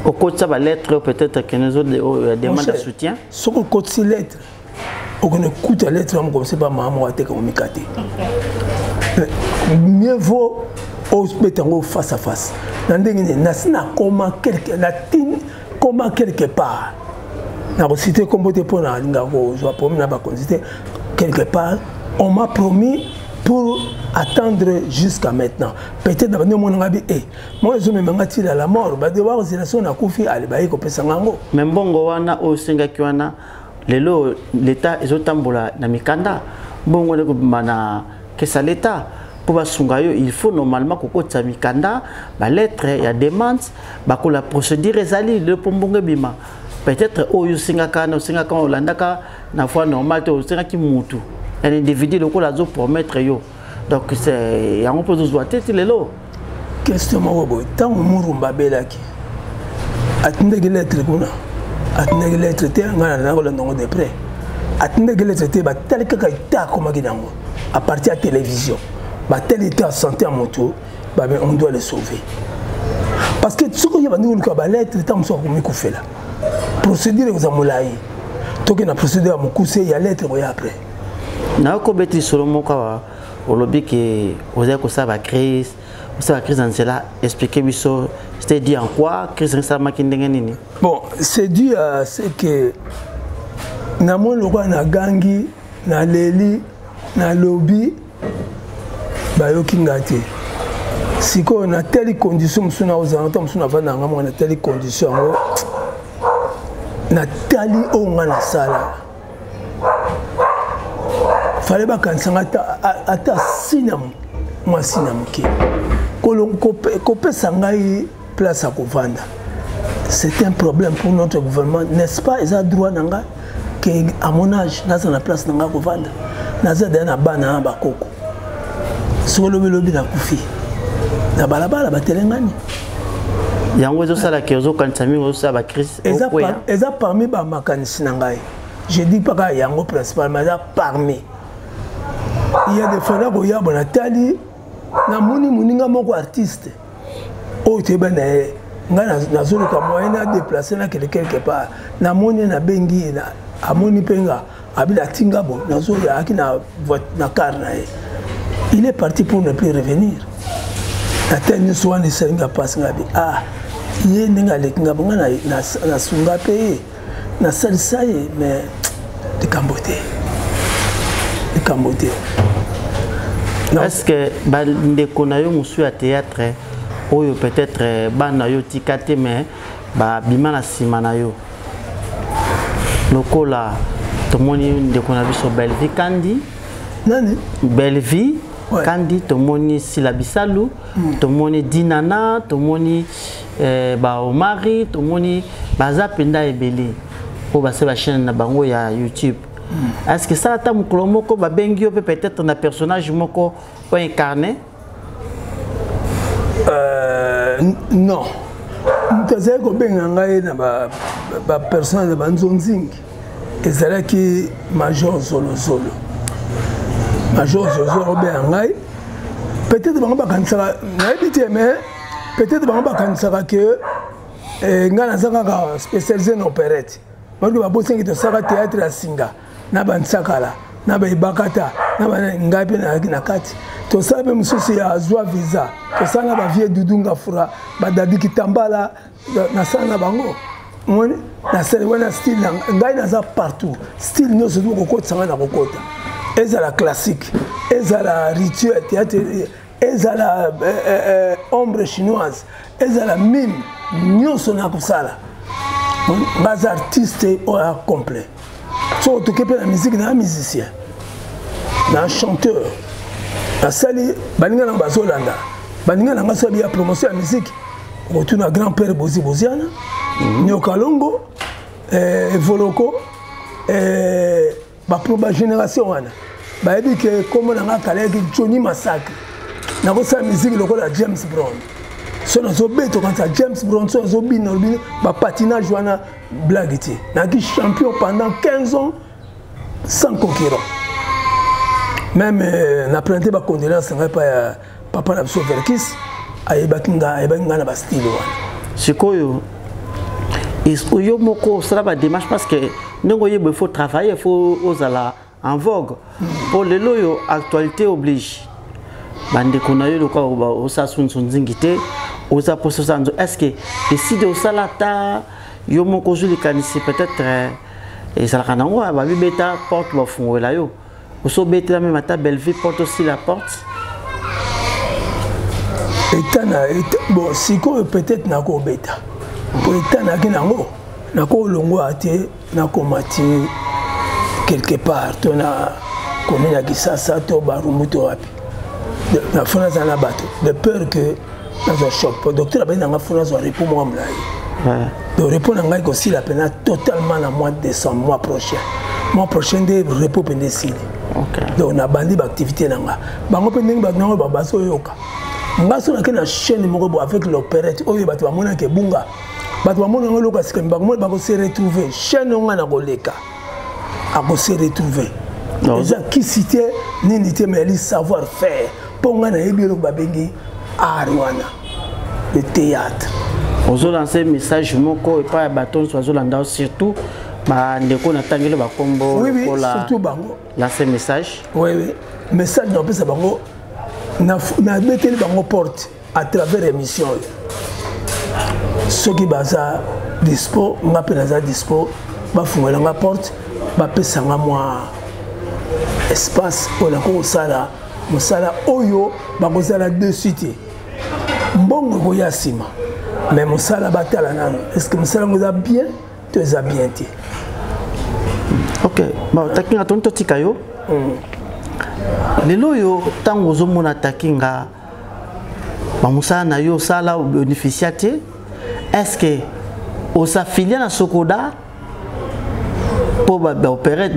Au côté de la lettre, peut-être que nous avons demandé de soutien. Ce qu'on côté de lettre, on écoute la lettre, on commence par maman à comme Mikate. Mieux vaut mettre face à face. Comment quelque part, quelque part, on m'a promis pour attendre jusqu'à maintenant. Peut-être que moi je me mets à la mort. Mais bon, wana au Singakiwana, l'État est au tambola na mikanda. Bon, mana que ça l'État pour sungayo, il faut normalement que ça mikanda, la lettre, il y a demande, que la procédure est allée le pombonge bima. Peut-être au Singakana, au Singakan, au Landaka, na fois normal, au Singaki mutu. Un individu local a promettre yo. Donc c'est un peu de joie tête les lots. Question moi tant murumba belaki. atindaki lettre kuna atindaki lettre te ngana na ko ndongo de près atindaki lettre te ba tali kaka ita komaki nango à partir de la télévision ba tel état santé en moto ba on doit le sauver parce que ce qu'on y a bandou ko ba lettre tant so ko mi ko fela procédure aux amolai toke na procédure mo kuse ya lettre ko ya après na ko beti solomo ka au lobby que vous avez ça va crise dans cela expliquez biso c'était dit en quoi crise ça makindengeni bon c'est dû à ce que na mon lokwa na gangi na leli na lobby ba yoki ngate siko na telle condition musuna ozanto musuna vana ngamo na telle condition na tali o ngana sala fallait ba kansanga ata sinam moi sinam ki ko pesa ngai place à kovanda c'est un problème pour notre gouvernement n'est-ce pas ils ont droit nanga que à mon âge naza na place nanga kovanda naza na bana ba koko solo belobi na kufi na balabala batelengani yango zo sala ke zo kansami zo sala ba crise eza parmi ba makanisi ngai je dis pas que yango principalement eza parmi il y a des fois là ko ya bona tali na muninga moko artiste o te bana nga na zolo ka moyen na déplacer na quelque part na moni na bengi na amoni penga abila tinga bon na zolo ya akina na car na il est parti pour ne plus revenir na teni soani senga passe ngabi ye ndinga lekinga bonga na sunga pe na salsa mais de camboté est-ce que ndeko na yo musu ya théâtre oyo peut-être bana yo tikate mais ba bima na sima na yo lokola tomoni ndeko na biso Bellevie Kandi nani Bellevie Kandi tomoni Sila Bisalu tomoni Dinana tomoni ba Omari tomoni baza penda ebele po ba se ba chaîne na bango ya YouTube. Est-ce que ça a mukolo moko ba bengi yo peut-être na personnage moko o incarné? Non. Mutaze ko benga ngai na ba personnage ba nzonzingi. Ezala ki Major Zolo. Major Zolo benga ngai. Peut-être bango ba kansaka na habité mais peut-être bango ba kansaka que ngana zanga spécialisé en opérette. Bango ba bosengi to saka théâtre à Singa. Na bansakala na baibakata na ngapi na kati to sabe mususu ya azwa visa to sanga ba vie dudunga fura ba dadi kitambala na sanga bango moni na sele wana style ngai na za partout style no se ko sanga na kokota ezala classique ezala rituel théâtre ezala ombre chinoise ezala mime nyoso na kusala bas artiste au complet. So tu peux la musique na musicien, na chanteur, na sali baninga na bazolanda, baninga na ngasabi ya promotion ya musique. Retourne à grand-père Boziana, Nyokalongo, Voloko, ba proba génération wana. Ba ebi que comme na ngakale ki Johnny Massacre. Na ko sa musique lokola James Brown. So na zo beto quand James Brown so zo bino ba patinage wana blague na qui champion pendant 15 ans sans concurrent. Même na présenté ba condoléances ngai pa papa na biso Verkis ayeba na ba style wana. Sikoyo yo moko sera ba démarche parce que ndongo yebo faut travailler, faut osala en vogue. Pour le loyo actualité oblige. Bande konayo lokwa osa sunzunzingi te osa pososanzo est-ce que décide osala ta yo moko juli kanisi peut-être et ça la nango ba beta porte ba fungola yo oso beta la même ta Bellevie porte aussi la porte etana bon siko peut-être na ko beta pour etana kinango na ko longo ate na ko mati quelque part tona komena kisasa to barumuto wapi na fona za na bato de peur que dans un choc le docteur a bien dans fona zo repos moi mlai de repos na ngai ko si la peine totalement na mois de décembre mois prochain de repos pendecile donc na bandi ba activité na nga bango pe ndenge ba nango ba baso yoka ngaso na kena chaîne moko bo avec l'opérette oyo bato ba mona ke bunga bato bamona ngo loka sika bako se retrouver chaîne nga na koleka ako se retrouver eza kisite nini te mais savoir faire po nga na yebi lo babengi art wana le théâtre ozo lancer message moko et pas baton so ozo landa surtout ba ndeko na tangelo ba kombo pour la surtout bango lancer message oui message na pesa bango na beteli bango porte à travers émission ceux qui baza dispo nga pe naza dispo bafungela nga porte bapesa nga mwa espace pour la kosala mosala oyo bakozala dessus te mbongo koya nsima mais mosala batala nano est-ce que mosala ngo eza bien to eza bien te ok bon takinga ton to tika yo lelo yo tango ozomona takinga bamosala na yo osala bénéficia te est-ce que osafilia na Sokoda pour opérer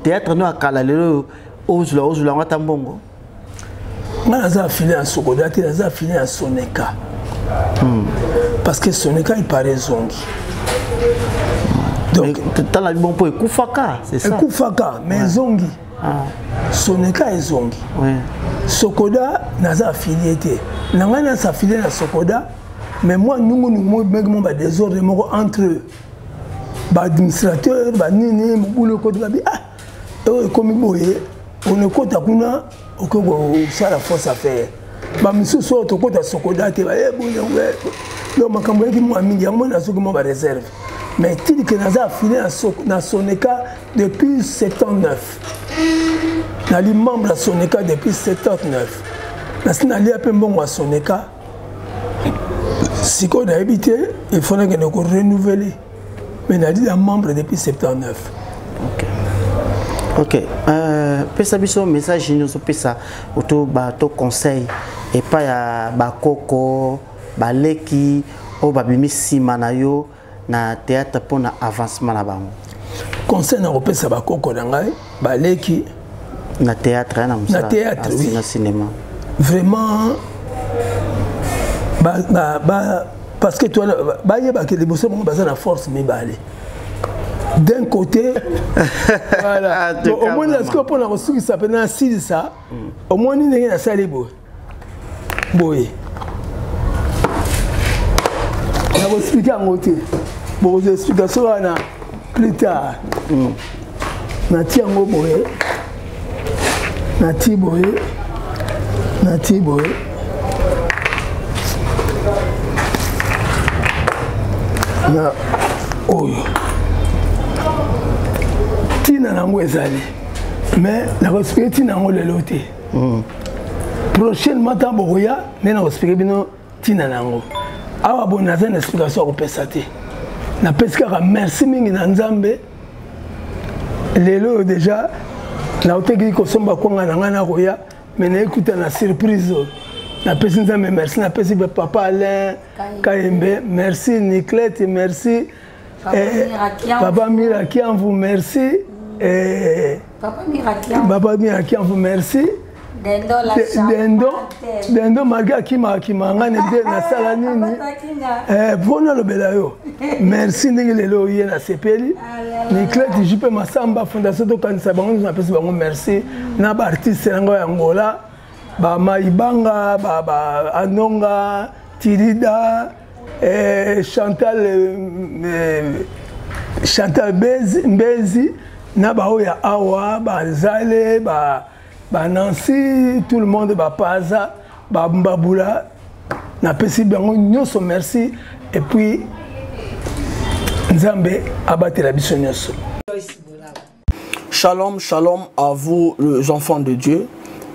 théâtre no akala lelo ozula ngata mbongo nga naza affilié à Sokoda te naza affilié à Soneka parce que Soneka il paraît zongi donc tala bon po ekufaka c'est ça ekufaka mais zongi Soneka est zongi Sokoda naza affilié te nanga naza affilié à Sokoda mais moi nous ba désordre moko entre ba administrateur ba nini mbulo ko ba comme boye on ne kota kuna okoko ça la force à faire ba misusu to kota Sokoda te ba yo makambo yaki moi mingi yango na soki mo ba réserve mais tili que naza affilié na Soneka depuis 79 na li membre à Soneka depuis 79 na sina li ape mbongo à Soneka si on a habité, il faut que nous renouveler. Mais on a dit un membre depuis 79. Ok. Pesa biso message nous pesa auto ba to conseil et pas ya ba koko ba leki o ba bimisi manayo na théâtre pour na avancement na bango. Conseil na pesa ba koko na ngai ba leki na théâtre na théâtre oui. Na cinéma. Vraiment parce que toi, il y a des choses qui sont la force, mais d'un côté, voilà. Au moins, est-ce qu'on peut reçu qui s'appelle Nancy ça? Au moins, il y a ça les beaux. Boy. Je vais vous expliquer en côté. Bon, vous expliquer ça plus tard. Nati en boy. Nati boy. Nati boy. Na oyo tina nango ezali mais na respecter tina nango lelo te prochainement temps boya mais na respecter bino tina nango awa bon na une explication ko pesa te na peska merci mingi na Nzambe lelo déjà na oteki ko somba ko ngana ngana koya mais na écoute na surprise na pesi Nzambe merci na pesi papa Alain Kayembe merci Niclette merci papa Mirakian vous merci papa Mirakian vous merci Dendo maga kima ngane de na sala nini bona lobela yo merci ndenge lelo ye na sepeli Niclette jipe masamba fondation to kanisa bango na pesi bango merci na ba artiste ngo ya Angola ba Maibanga ba Anonga Tirida Chantal Mbezi na ba oya awa ba Zale ba Nancy tout le monde ba Paza ba Mbabula na pesi bango nyonso merci et puis Nzambe abatela biso nyonso. Shalom, shalom à vous les enfants de Dieu.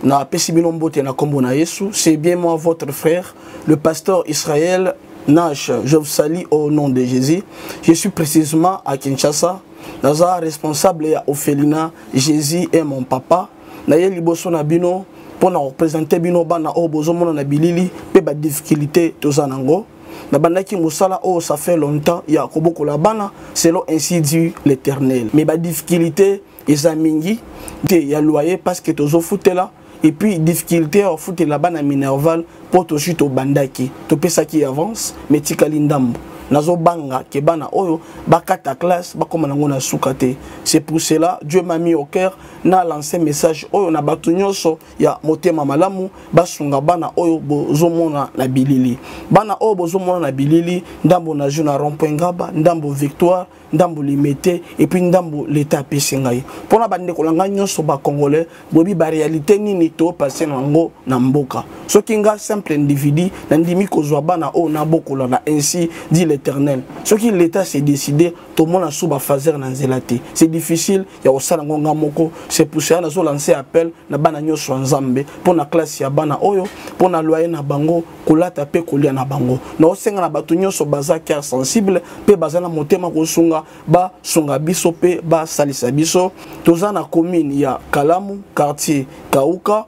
Na pesibino mbote na kombo na Yesu, c'est bien moi votre frère, le pasteur Israël Nash. Je vous salue au nom de Jésus. Je suis précisément à Kinshasa. Naza responsable ya Ophelina, Jésus est mon papa. Na ye liboso na bino pour représenter bino bana o bozomona na bilili pe ba difficulté tozanango. Na bandaki musala oh ça fait longtemps ya koboko la bana selon ainsi dit l'Éternel. Mais ba difficulté ezamingi te ya loyer parce que tozo foutela. Et puis difficulté au foot là-bas na Minerval pour to chute au bandaki to pesa qui avance mais tikali ndambo nazo banga ke bana oyo bakata classe bakoma nango na sukate. C'est pour cela Dieu m'a mis au cœur na lancé message oyo na batu nyonso ya motema malamu basunga bana oyo bozomona na bilili. Bana oyo bozomona na bilili ndambo na jeu na rond-point Ngaba, ndambo Victoire, ndambo Limete et puis ndambo l'état pesengai. Pona bande kolanga nyonso ba congolais bobi ba réalité nini to passer nango na mboka. Soki nga simple individu nandimi kozwa bana oyo na bokola na ainsi dit l'Éternel. Soki l'état s'est décidé to mona suba fazer na nzelate. C'est difficile ya osala ngonga moko. C'est pour ça nazo lancer appel na bana nyonso nzambe pona classe ya bana oyo pona loyer na bango kolata pe kolia na bango. Na osenga na batu nyonso baza cœur sensible pe bazana motema kosunga ba sunga biso pe ba salisa biso. Toza na commune ya Kalamu quartier Kauka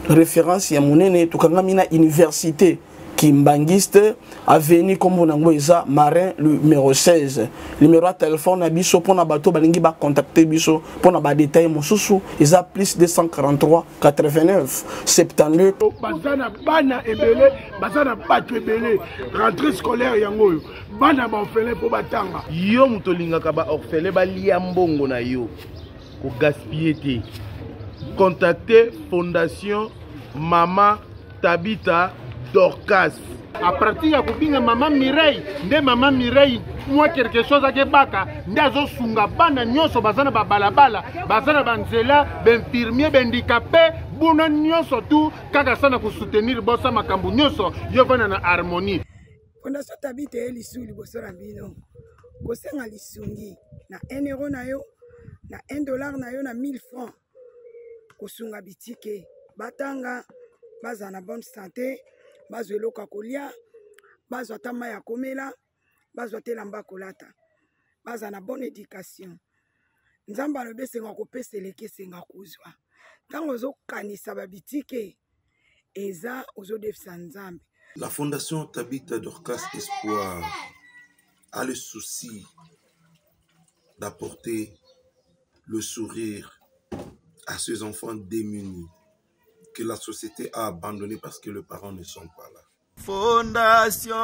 référence ya monene tukanga mina université Kimbangiste avenue comme nango eza Marin numéro 16. Numéro de téléphone na biso pona bato balingi ba contacter biso pona ba détail mosusu eza plus 243 89 72. Bazana bana ebele bazana bato ebele rentrée scolaire yango yo bana ba orphelin po batanga yo mutolingaka ba orphelin ba lia mbongo na yo ko gaspiller te. Contactez Fondation Mama Tabita Dorcas. À partir ya kubinga Mama Mireille, nde Mama Mireille moi quelque chose ake baka ndazo sunga bana nyonso bazana ba balabala bazana banzela benfirmier bendikapé buna nyonso tu kaka sana ku soutenir bosa makambu nyonso yo vana na harmonie. Fondation Tabita elisuli bosora bino kosenga lisungi na 1 euro na yo na $1 na yo na 1000 francs kosunga bitike batanga baza na bonne santé bazwa eloka kolia bazwa tama ya komela bazwa telamba kolata baza na bonne éducation nzamba alobi senga kopesa eleki senga kozwa ntango ozokanisa babitike eza ozodefisa nzambe. La Fondation Tabita Dorcas Espoir a le souci d'apporter le sourire à ces enfants démunis que la société a abandonnés parce que les parents ne sont pas là. Fondation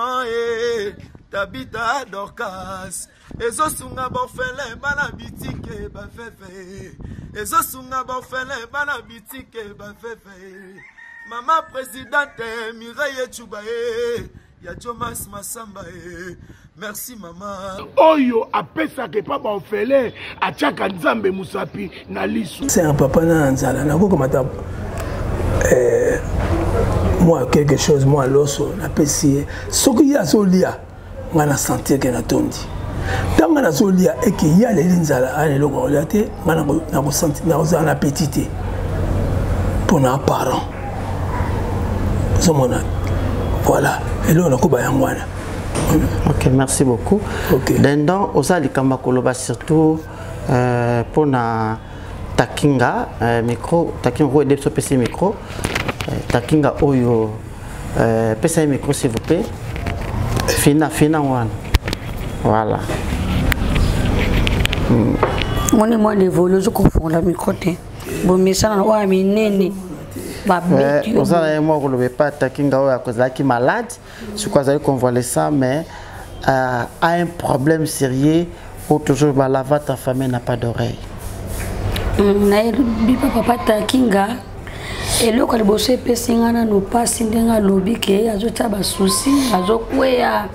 Tabita Dorcas ezosunga bofele bana bitike bafefe ezosunga bofele bana bitike bafefe Mama présidente Mireille Chubae ya Jomas Masamba merci maman. Oyo apesa ke pa ba orphelin atiaka nzambe musapi na lisu. C'est un papa na nzala na ko mata moi quelque chose moi loso na pesi soki ya solia ngana sentir que na tondi tanga na solia et que ya le nzala ale lo ko late ngana na ko sentir na oza na petite pour na parent somona voilà et là on a ko ba yangwana. Ok, merci beaucoup. Okay. Dendon oza likamba koloba surtout pour na takinga micro takinga ko depso pesi micro takinga oyo pesa micro s'il vous plaît. Fina one. Voilà. Moni moi les volos je confonds la micro té. Bon message na wa minene. Osala moi kolobe pas takinga oyo akoza ki malade, c'est quoi ça convalescent mais a un problème sérieux ou toujours balava ta famille n'a pas d'oreille. Na bi papa takinga eloko liboso epesingana no pasi ndenga lobi ke azota ba souci azokweya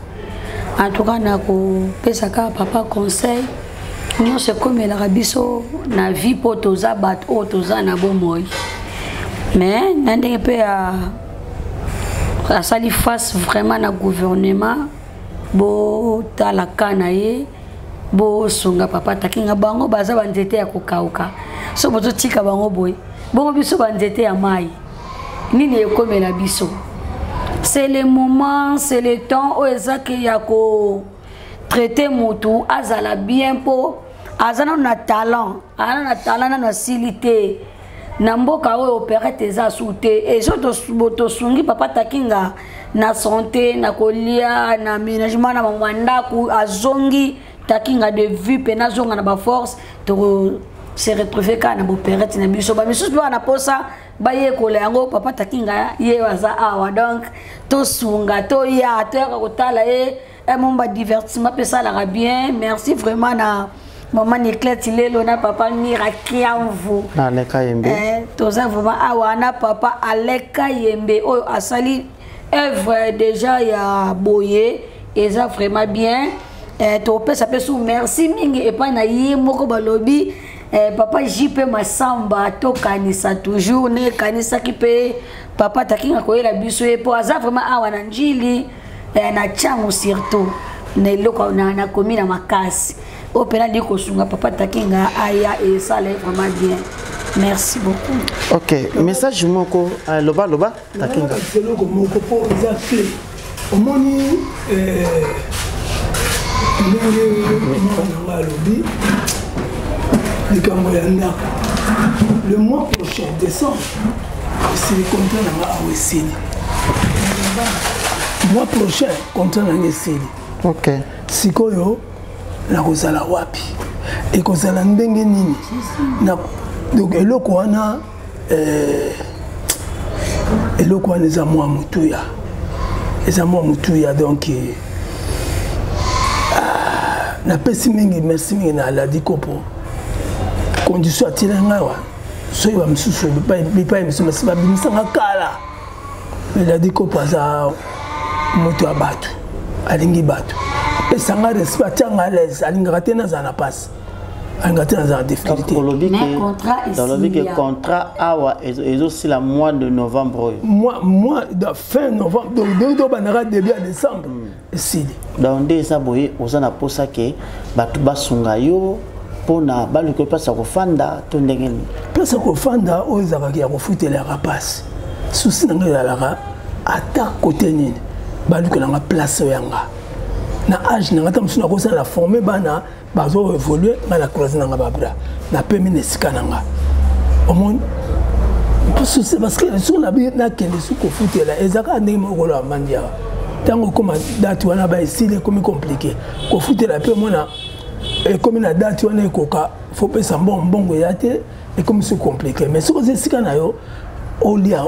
en tout cas na ko pesa ka papa conseil nous c'est comme la biso na vie po toza bat o toza na bomoi mais nandenge pe a sali face vraiment na gouvernement bo tala kanaye bo songa papa takinga bango baza banzete ya kokauka so bozo tika bango boy bongo biso banzete ya mai nini ekomela biso. C'est le moment, c'est le temps où ezaki ya ko traiter motu azala bien po azana na talent na silité na mboka oyo opérate eza souté et soto boto sungi papa takinga na santé na kolia na ménagement na mandaku azongi takinga de vue pena zonga na ba force to se retrouver kana bo opérate na biso ba misus ba na posa ba ye kola yango papa takinga ye waza awa donc to sunga to ya to ka kotala mon divertissement peut ça la bien. Merci vraiment na maman Niclette Lelo na papa Miracle en vous. Aleka Yembe. Tout ça vraiment awana papa Aleka Yembe oh asali œuvre déjà ya boyé et ça vraiment bien. To peut ça peut sous merci mingi et pas na yi moko balobi papa JP Masamba to kanisa toujours ne kanisa qui peut papa takinga koyela biso e po aza vraiment awana njili na changu surtout ne loko na commune makasi opéra de kosunga papa takinga aya et ça l'est vraiment bien. Merci beaucoup. OK, message moko loba takinga. C'est le moko pour exacter. Au moni le mois prochain, décembre, c'est le contrat à Wessini. Le mois prochain, contrat à Wessini. Ok. Si koyo, la kozala wapi. Et kozala ndenge nini. Donc, eloko wana, eza mwa mutuya. Eza mwa mutuya, donc, na pesi mingi merci mingi na Aladi Kopo condition atile ngawa so yo msusu bipa msusu masiba bimisanga kala Aladi Kopo za moto abatu alingi batu pesa nga respect nga l'aise alinga katena za na passe alinga tena za difficulté dans le que contrat awa et aussi la mois de novembre mois de fin novembre donc banara début à décembre si donc déjà boye ozana posa ke batu basunga yo pona baluko pasa ko fanda to ndengeni pasa ko fanda ozaka ya ko futela rapace souci nanga la ata côté nini baluko nanga place yanga na âge nanga tamsuna ko la former bana bazo évoluer na croiser nanga babra na pemi nesika nanga au monde parce que sur la vie na kende su ko futela ezaka ndenge moko la mandia tango comme date wana ba ici les comme compliqué ko futela pe mona et comme na date wana ekoka faut pesa mbongo yate et comme c'est compliqué mais ce que c'est sika na yo olia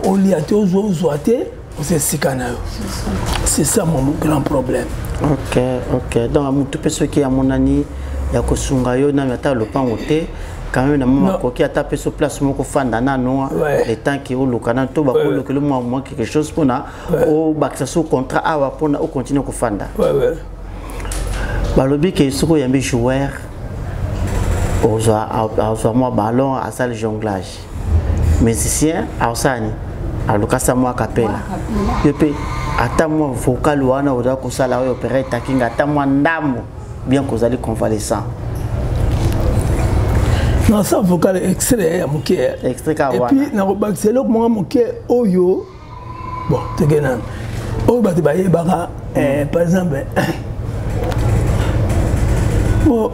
te ozo ate c'est sika na yo c'est ça mon grand problème. OK donc tout ce qui a mon ani ya kosunga yo na mata lopango te quand même na mama koki ata pe sur place moko fanda na no le temps qui au lokana to ba ko lokelo moi quelque chose pona au baksa sous contrat awa pona au continuer ko fanda balobi ke soko yambi joueur ozo moi ballon à salle jonglage musicien ausani alukasa moi capella yepe ata moi vocal wana oza ko sala o opérette takinga ata moi ndambo bien que vous allez convalescent. Non, ça vocal extrait à Mouké. Extrait à et puis, dans le bac, c'est là que moi, Mouké, Oyo. Bon, tu es gagnant. Oyo, tu vas y par exemple. Bon,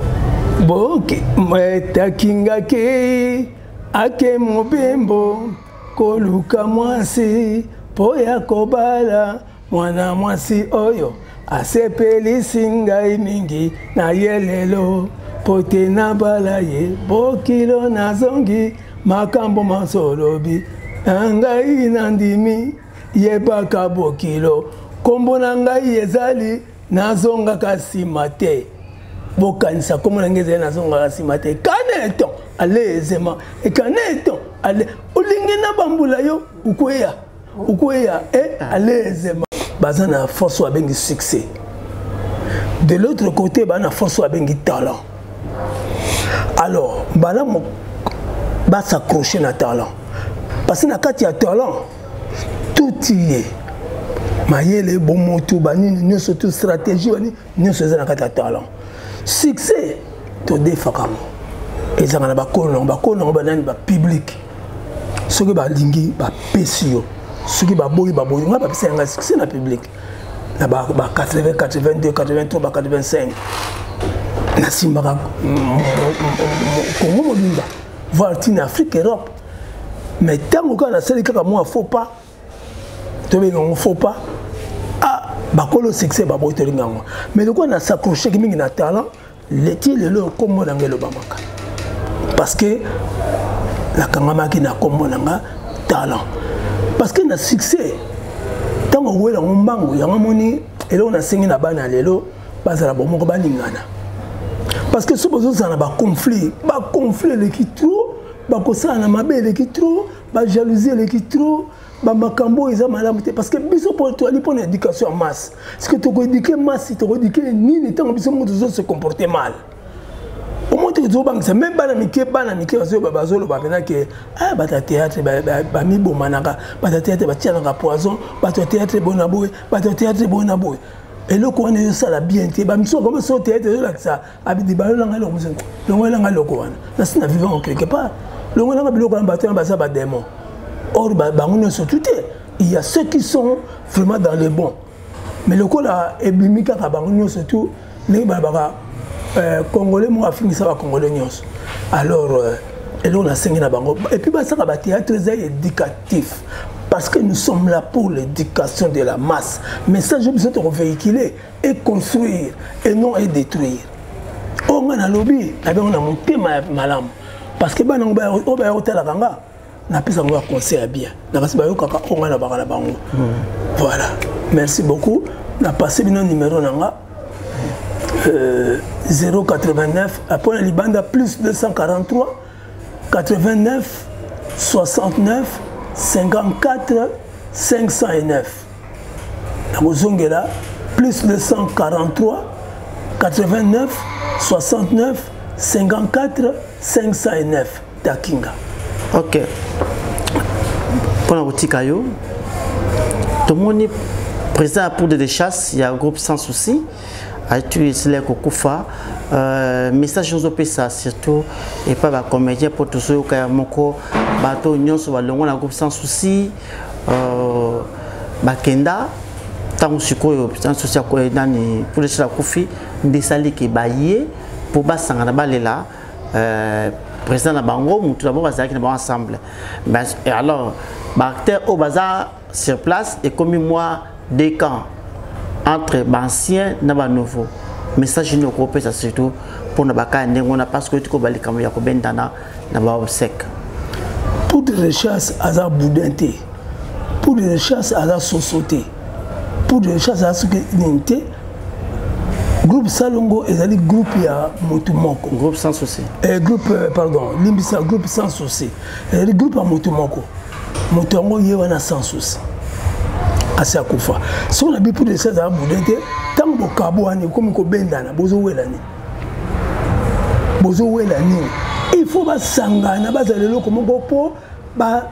ok. Moi, takinga ke, ake mobembo, koluka mwasi, poya kobala, mwana mwasi oyo. Asepelisi ngai mingi na yelelo pote na balaye bokilo na zongi makambo masolobi ngai nandimi yebaka bokilo kombo na ngai ezali nazonga kasima te bokanisa kombo na ngai ezali nazonga kasima te kaneto alezema e kaneto ale olingi na bambula yo ukweya alezema bazana force ou bengi succès. De l'autre côté, bana force ou bengi talent. Alors, bana mo ba s'accrocher na talent. Parce que na kati ya talent, tout y est. Mayele bon motu bani nous surtout stratégie bani nous faisons na kati ya talent. Succès to defakamo. Et ça na ba kono banani ba public. Ce que ba lingi ba pesio. Ce qui va boy, on va passer un succès dans le public. Là, 80, 82, 83, 85. Nassimara, Congo, voir en Afrique, Europe. Mais tant qu'on a celle qui a moi, faut pas. Tu veux qu'on faut pas. Ah, le succès, mais le coup on a s'accroché qui a talent, les tirs le comme on a le bamaka. Parce que la Kangama qui n'a comme on a talent. Parce que le succès, tant qu'on voit le mbango, il y a un moni, Et là, on a signé la banane, lelo, bazala bon, mon balingana. Parce que ce besoin, ça n'a pas conflit. Pas conflit, les qui trop, pas que ça n'a pas les qui trop, pas jalousie, les qui trop, pas macambo, ils ont malade. Parce que, biso pour toi, il faut une éducation en masse. Parce que tu as éduqué masse, tu as éduqué ni les temps, biso, tu se comporter mal. Au moins, tu as même pas d'amitié, parce que Babazolo, que ah, bah, théâtre, bah, mi bon manaka, bah, théâtre, bah, tiens, poison, bah, théâtre, bon aboué, bah, théâtre, bon aboué. Et là, on est ça la bien, bah, mi so comme ça, théâtre, là, ça, avec des ballons, là, là, c'est vivant quelque part. Le monde a bloqué un bâtiment, bah, ça, bah, démon. Or, bah, on est sur tout. Il y a ceux qui sont vraiment dans le bon. Mais le coup là, et bimika, bah, on est surtout, les bah, Congolais, moi, fini ça va Congolais. Alors, et là, on a signé la banque. Et puis, ça va théâtre éducatif. Parce que nous sommes là pour l'éducation de la masse. Mais ça, je besoin de véhiculer et construire et non et détruire. On a lobby, on a monté malam. Parce que on a hôtel à Ganga. On a pu savoir conseil bien. Voilà. Merci beaucoup. On a passé le numéro 089 après la bande plus 243 89 69 54 509. La plus 243 89 69 54 509 Takinga. Ok. Pour la boutique ayo, tout le monde est présent pour des chasses. Il y a un groupe sans souci. Tu es là Kokufa. Message aux OPSA surtout et pas la comédien pour tous ceux qui ont bateau nyons sur le groupe sans souci. Bakenda. Tant que sans souci pour les chats Kofi, des salés qui baillent pour basanga là. Président de Bango, nous tout d'abord ensemble. Et alors, acteur au bazar sur place et comme moi des camps entre anciens et nouveaux. Message nous groupe ça surtout pour ne pas parce que tu peux aller comme Yakoben Dana na ba sec. Pour de recherche à la boudinté, pour de recherche à la société, pour de recherche à la sécurité. Groupe Salongo est un groupe ya Motumoko. Groupe sans souci. Groupe pardon, Limbisa groupe sans souci. Le groupe à Motumoko. Motongo yewana sans souci. Asa kufa. Si on a bien pour de choses à boudete, tant que kabo ani comme ko bendana bozo welani. Bozo welani. Il faut ba sangana ba zalelo comme gopo ba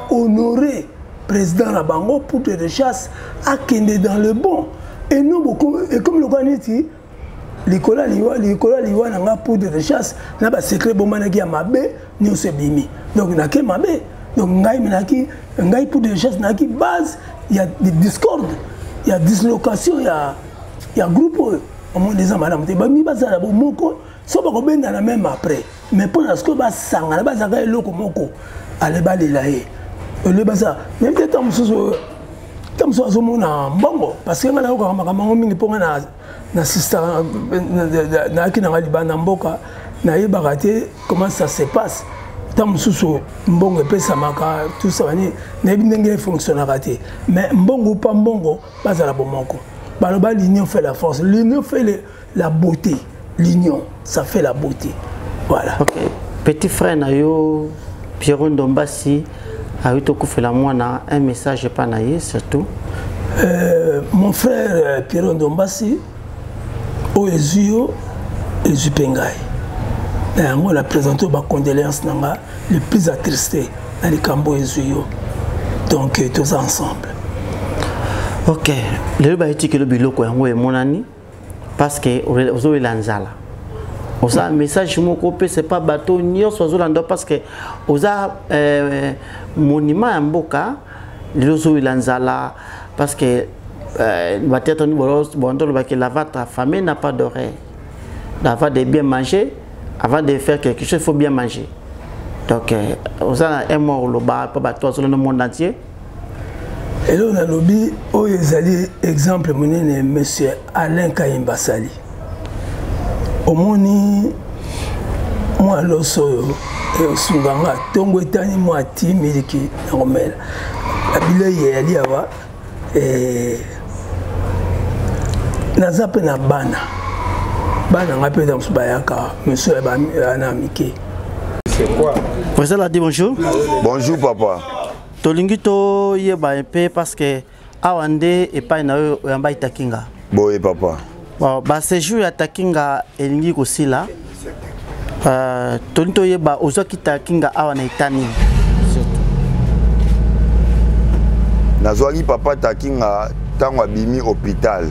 honorer président la bango pour de recherche à kende dans le bon. Et nous, et comme le Kwaniti, l'école liwa n'a pour de recherche, n'a pas secret bon manaki à mabé, nous se bimi. Donc n'a que mabé. Donc ngai pour de recherche n'a qui base, il y a des discordes, il y a dislocation, il y a groupe au monde des amadam. Te bami basa la moko, so ba ko benda na même après. Mais pour ce que ba sanga na ba sanga eloko moko, ale ba lelaye. Le basa, même peut-être comme ça, bongo parce que na ko makambo mingi ponga na sister na ki na libana mboka na yebaka te comment ça se passe tant susu mbongo pesa maka tout ça na ndenge fonctionnera te mais mbongo pas mbongo bazala bomoko baloba l'union fait la force, l'union fait la beauté, l'union ça fait la beauté, voilà. Ok, petit frère na yo Pierrot Ndombasi a eu un message pas naïe surtout. Mon frère Pierrot Ndombasi, au Ezio et Zupengai. On a présenté ma condoléance le plus attristé dans les Cambo Ezio. Donc tous ensemble. Ok. Le baïti que le biloko est mon ami parce que Ozo est l'anzala. Oza message mon copé c'est pas bateau ni ozo lando parce que oza monument en boka l'ozo ilanzala parce que peut-être nous bon que la votre famille n'a pas d'oreille. Avant de bien manger, avant de faire quelque chose il faut bien manger. Donc oza un mort le bas pas bateau sur le monde entier. Et là on a lobby au ezali exemple monene monsieur Alain Kayimba Sali. Omoni moi loso sunganga tongo etani moi timiliki na romela abile yeli awa naza pe na bana nga pe dans bayaka monsieur ana mike. C'est quoi? Vous allez dire bonjour. Bonjour papa. Tolingi to yeba un peu parce que awande et pas na yamba itakinga. Boye papa. Bon, ba séjour ya takinga elingi kosila. Tolinto yeba ozoki takinga awana itani. Nazwaki papa takinga tango abimi hôpital.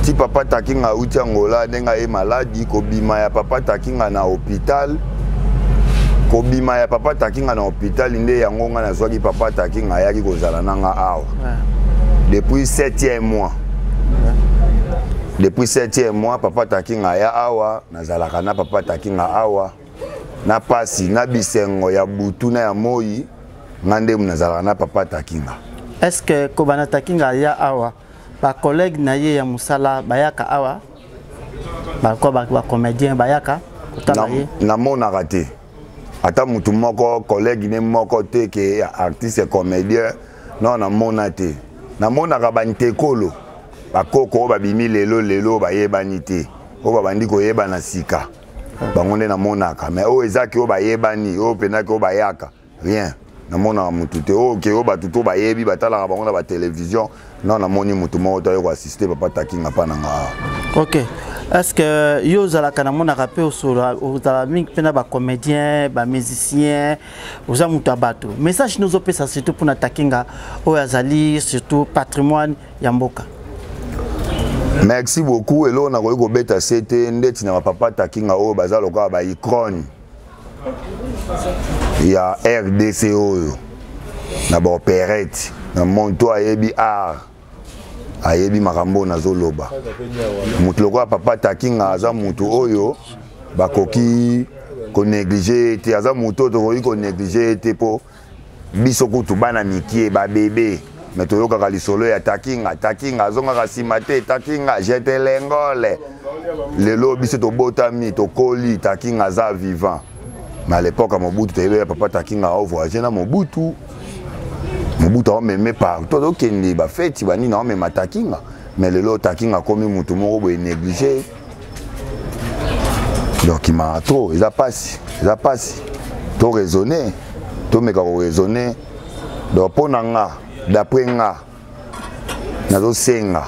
Si papa takinga uti Angola nenga e maladi ko bima ya papa takinga na hôpital. Ko bima ya papa takinga na hôpital inde yango nga nazwaki papa takinga yaki kozala nanga awa. Depuis 7e mois. Depuis 7e mois papa takinga ya awa nazalaka na papa takinga awa. Na pasi na bisengo ya butu na ya moi ngande munazalaka na papa takinga. Est-ce que kobana takinga ya awa ba collègue na ye ya musala bayaka awa ba ko ba comédien bayaka kutala ye na mona raté ata mutu moko collègue ne moko te ke artiste comédien non na mona te na mona ka bantekolo ba koko ba bimi lelo ba yebani te o ba bandi ko yeba na sika bango nde na mona ka mais o ezaki o ba yebani o penaki o ba yaka rien na mona mutu te o ke o ba tuto ba yebi batala ka bango na ba télévision non na moni mutu mo to yo assister papa takinga pa nanga. OK. Est-ce que yo zala kana mona rapé au solo au zala ming pena ba comédien ba musicien oza mutu abato message nous opesa surtout pour na takinga o azali surtout patrimoine ya mboka. Merci beaucoup elo na ko beta c'était ndeti na papa takinga o bazalo ka ba icône ya RDC oyo na ba opérette na monto ayebi art ayebi makambo na zoloba mutu lokwa papa takinga aza mutu oyo bakoki ko négliger te aza mutu to ko négliger te po biso kutu bana mikie ba bébé mais to yoka lisolo ya takinga azonga kasima te takinga jete lengole lelo biso to botami to koli takinga za vivant. Mais à l'époque, à Mobutu, tu avais papa takinga au voyage na Mobutu. Mobutu a même pas. Tout le monde a fait, tu vas ni non mais takinga. Mais le lot takinga comme mutu moko est négligé. Donc il m'a trop, il a passé. Tout raisonné, tout me raisonné. Donc pour nanga, d'après nga, nazo senga,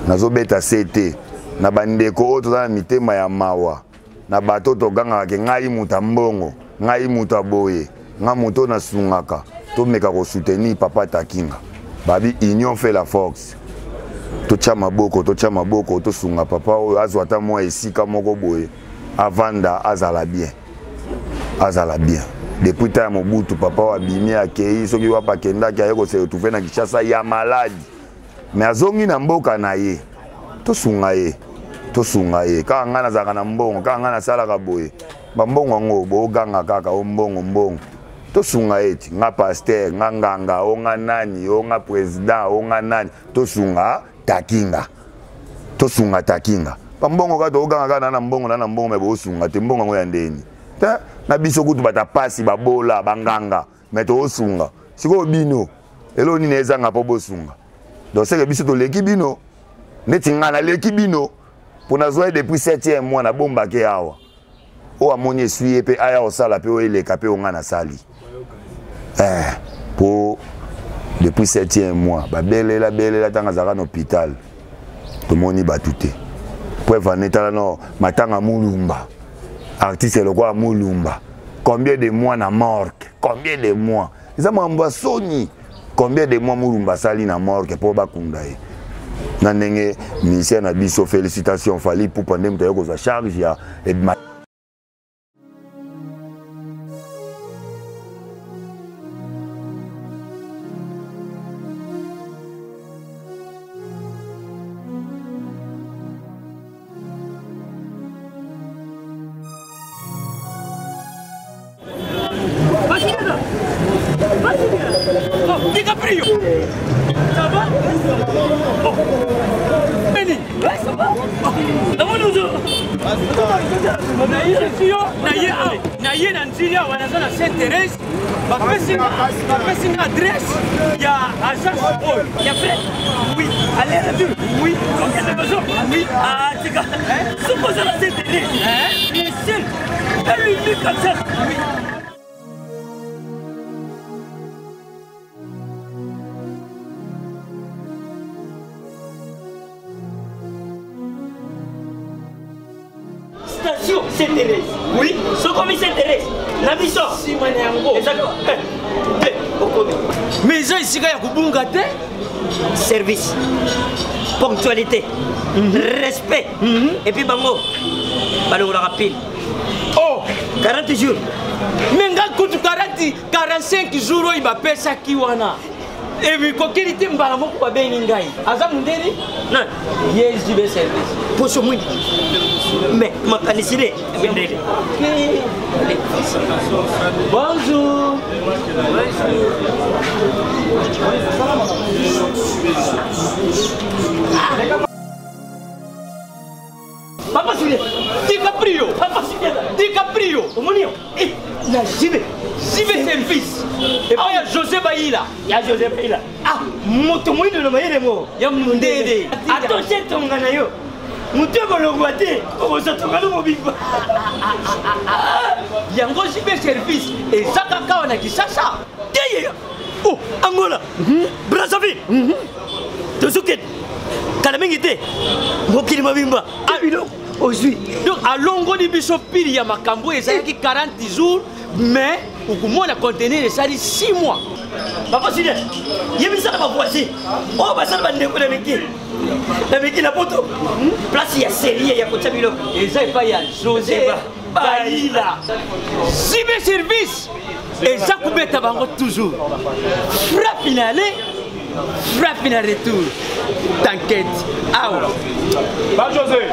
nazo beta CT, na bandeko autre na mitema ya mawa. Na bato to ganga ke ngai muta mbongo ngai muta boye nga muto na sungaka to meka ko soutenir papa takinga babi union fait la force to chama boko to sunga papa o azwata moi esika moko boye avanda azala bien depuis ta Mobutu papa wa bimi akei soki wa pakenda ki ayeko se retrouver na Kinshasa ya malade mais azongi na mboka na ye to sunga ye ka ngana zaka na mbongo ka ngana sala ka boye ba mbongo ngo bo ganga kaka o mbongo to sunga eti nga pasteur nga nganga o nga nani o nga president o nga nani to sunga takinga ba mbongo ka to ganga kana na mbongo me bo sunga te mbongo ngo ya ndeni ta na biso kutu bata pasi ba bola banganga me to sunga siko bino elo ni neza nga po bo sunga donc c'est que biso to leki bino neti ngana leki bino. Pour nous voir depuis 7e mois na bomba ke awa. O amoni essuyer pe aya osala pe o eleka pe onga na sali. Pour depuis 7e mois ba belela tanga zaka na hôpital. To moni batute. Pour vaneta no matanga mulumba. Artiste lokwa mulumba. Combien de mois na morgue? Combien de mois? Eza mamba soni. Combien de mois mulumba sali na morgue pour bakunda e. Nanenge ministère na biso félicitations fali pour pandem to yoko za charge ya edma. DiCaprio. Ça va? Oh. Benny. Ouais, ça va? naye na nzili awa naza na Saint Thérèse bapesi nga adresse ya agence oyo ya vrai oui allez oui Oui. Ah, c'est quoi? Suppose la télé. Bien sûr. Elle lui dit comme ça. Oui. Station Saint-Thérèse. Oui. Ce qu'on s'intéresse. La mission. Si, exactement. Mais ça, ici, il y a un service, ponctualité, respect. Et puis, bango, on la rappelle. Oh, 40 jours. Mais quand 45 jours, il va payer ça qui wana. Et puis, quand il était mbala moko ba bengi ngai. Aza mundeni? Non. Yes, du service. Pour ce monde. Mais ma canicile, bendele. Bonjour. Papa Julien, DiCaprio. Papa Julien, DiCaprio. Omonio. Eh, na jibe service. Et puis il y a José Baïla. Il y a José Baïla. Ah, moto moïno no maïle mo. Ya mundede. Attention ton ganayo. Moto bolongwate. O so ton galo mobimba. Yango jibe service. Et ça kaka on a qui ça. Deya. Oh, Angola. Brazzaville. Tosuket. Kalamengite. Mokili mobimba. Ah, une aujourd'hui. Donc à longo di biso pili ya makambo ezaki 40 jours mais au moins contenir les 6 mois. Papa Julien, il y a mis ça dans ma voiture. Oh, bah ça va me décoller avec qui? Avec qui la photo? Place il y a série, il y a côté Milo. Et ça, il y a José Baïla. Si mes services, et ça coupé tabango toujours. Frappe finale, frappe finale retour. T'inquiète. Ah ouais. Bah José.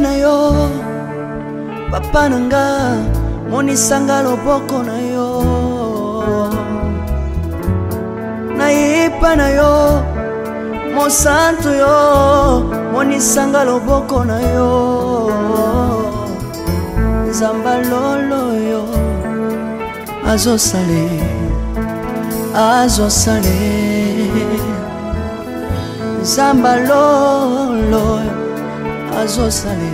Na yo papa nanga monisanga loboko na yo nayepa na yo mosantu yo monisanga loboko na yo nzamba lolo yo azosale nzamba lolo azosale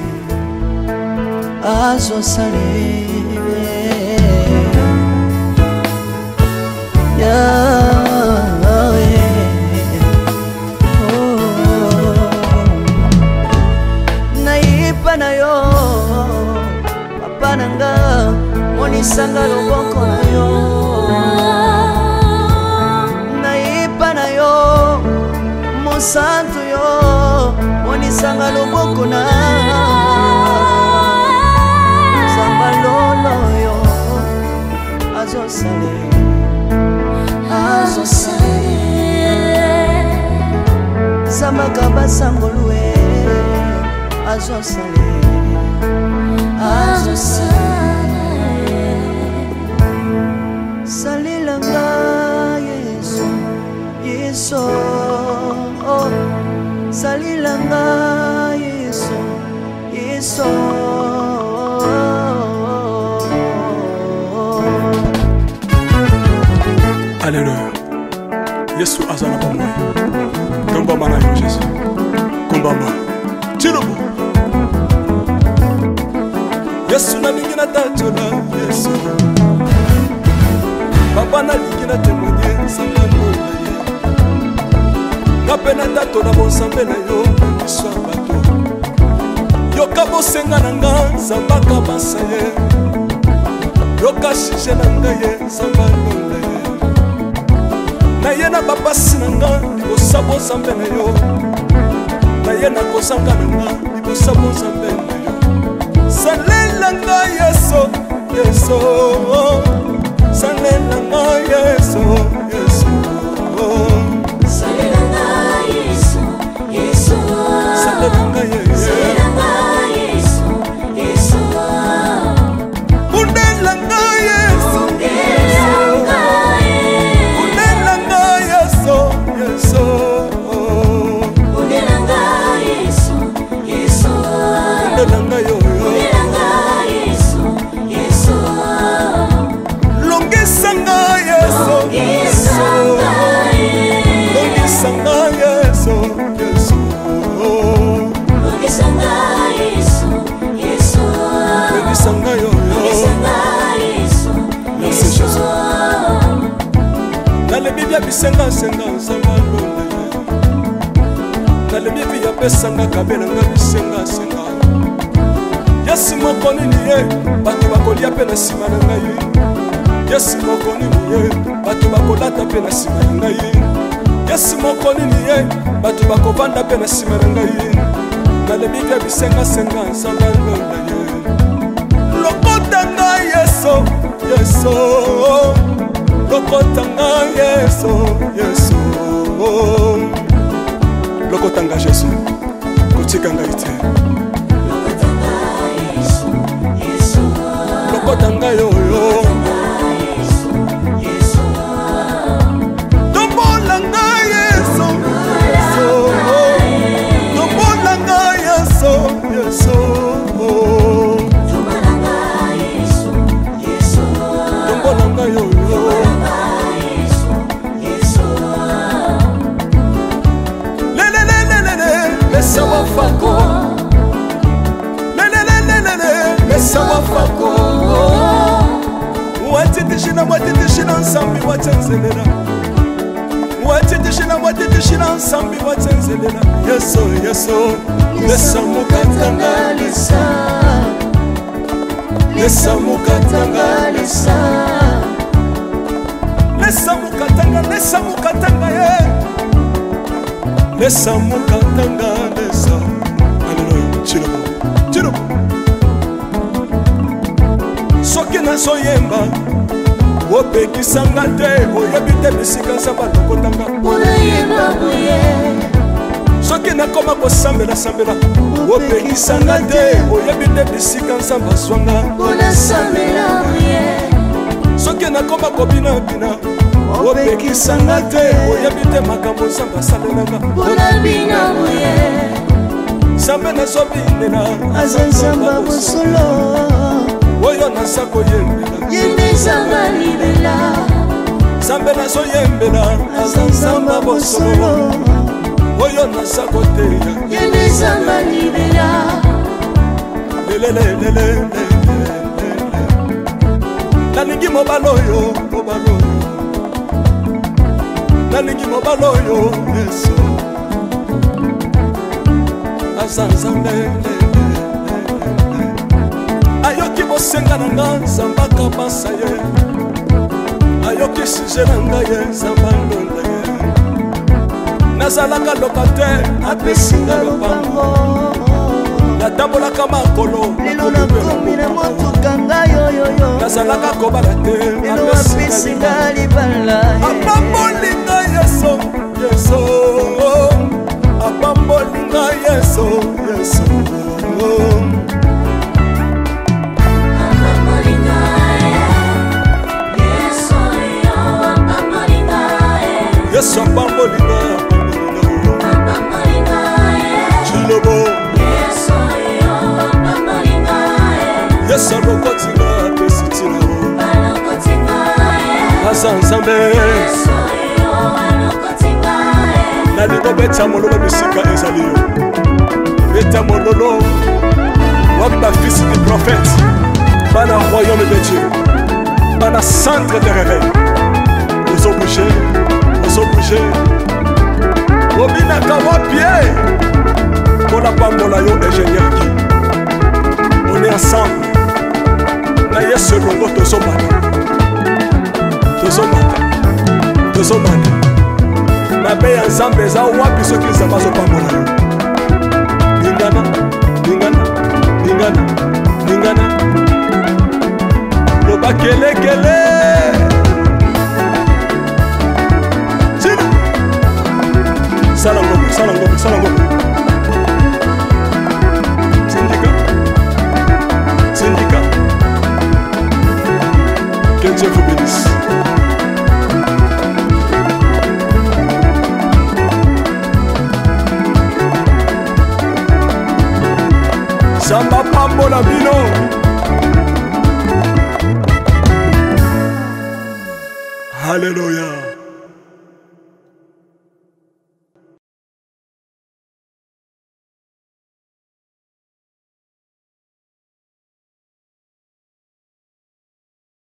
nayipa na yo papa nanga monisanga loboko na yo nayipa na yo mosantu yo monisanga loboko na nzamba lolo yo azosale nzambaka basangolue azosale salilanga yeso oh. Salilanga Yesu Alléluia. Yesu azana pa moi. Komba mana yo Jésus. Komba ma. Tirobo. Yesu na mingi na tatola Yesu. Papa na lingi na témoigner sangano na ye. Napena tato na bonsambe na yo biso bato. Yoka bosenga na nga zambaka basa ye. Yoka shije na nga ye zambalo na ye. Na ye na babasi na nga libosa bonsambe na yo. Na ye na kosanga na nga libosa bonsambe na yo. Salela nga Yesu, Yesu. Salela nga Yesu, Yesu. Salela nga Yesu, Yesu. Salela nga Yesu, Yesu. bibia bisenga senga nzamba londa nalebi bibia pesanga kabela nga bisenga senga Yesu moko nini ye bato bakolia pe na sima na ngai Yesu moko nini ye bato bakolata pe na sima na ngai Yesu moko nini ye bato bakovanda pe na sima na ngai nalebi bibia bisenga senga nzamba londa ye lokota ngai Yesu Yesu lokotanga Yesu Yesu lokotanga Yesu kotikanga ite lokotanga yoyo tombolanga Yesu Yesu tombolanga Yesu Yesu tombolanga yoyo Mesa wafako Mesa wafako Watitishina nsambi watenzelela Watitishina nsambi watenzelela Yeso Yeso Mesa mukatanga lisa Mesa mukatanga lisa Mesa mukatanga ye Lesa mukatanga lesa Hallelujah Chirobo Chirobo Soki na soyemba Wopekisanga te Oyebite bisika nsamba lokotanga Unayemba buye Soki na koma kosambela sambela Wopekisanga te Oyebite bisika nsamba swanga Unasambela buye Soki na koma kobina bina Opekisanga te oyebite makambo nsamba asalelanga Unabina buye Sambe na sobinela Azansamba bosolo Oyo nasa koyembela Yende samba libela Sambe na soyembela Azansamba bosolo Oyo nasa koteya Yende samba libela Lelelelelele Nalingi mobaloyo Mobaloyo Nalingi mobaloyo Yesu Azanzambe Ayoki bosenga na nga Nzambaka basa ye Ayoki sije na nga ye Nzamba ndonda ye Nazalaka lokate Apesinga lopango Natambolaka makolo Lelo na komi na motuka nga yoyoyo Nazalaka kobala te Lelo apesinga libala Apambolinga Yesu Yesu Apambolinga Yesu Yesu Yesu apambolinga Chilobo Yesu alokotinga pesitila Asa nzambe Nalingo beta mololo bisika ezali yo Beta mololo Wamba fils du prophète Bana royaume de Dieu Bana centre de réveil Ozo bouger Obina kawa pied Pour la pambola yo ingénieur qui On est ensemble Na yesu longo tozomana Mabe ya nzambe eza wapi soki nzambe azopambola yo Ningana Loba kelekele Sala ngombe Syndicat Que Dieu vous bénisse Samba pambola bino Alléluia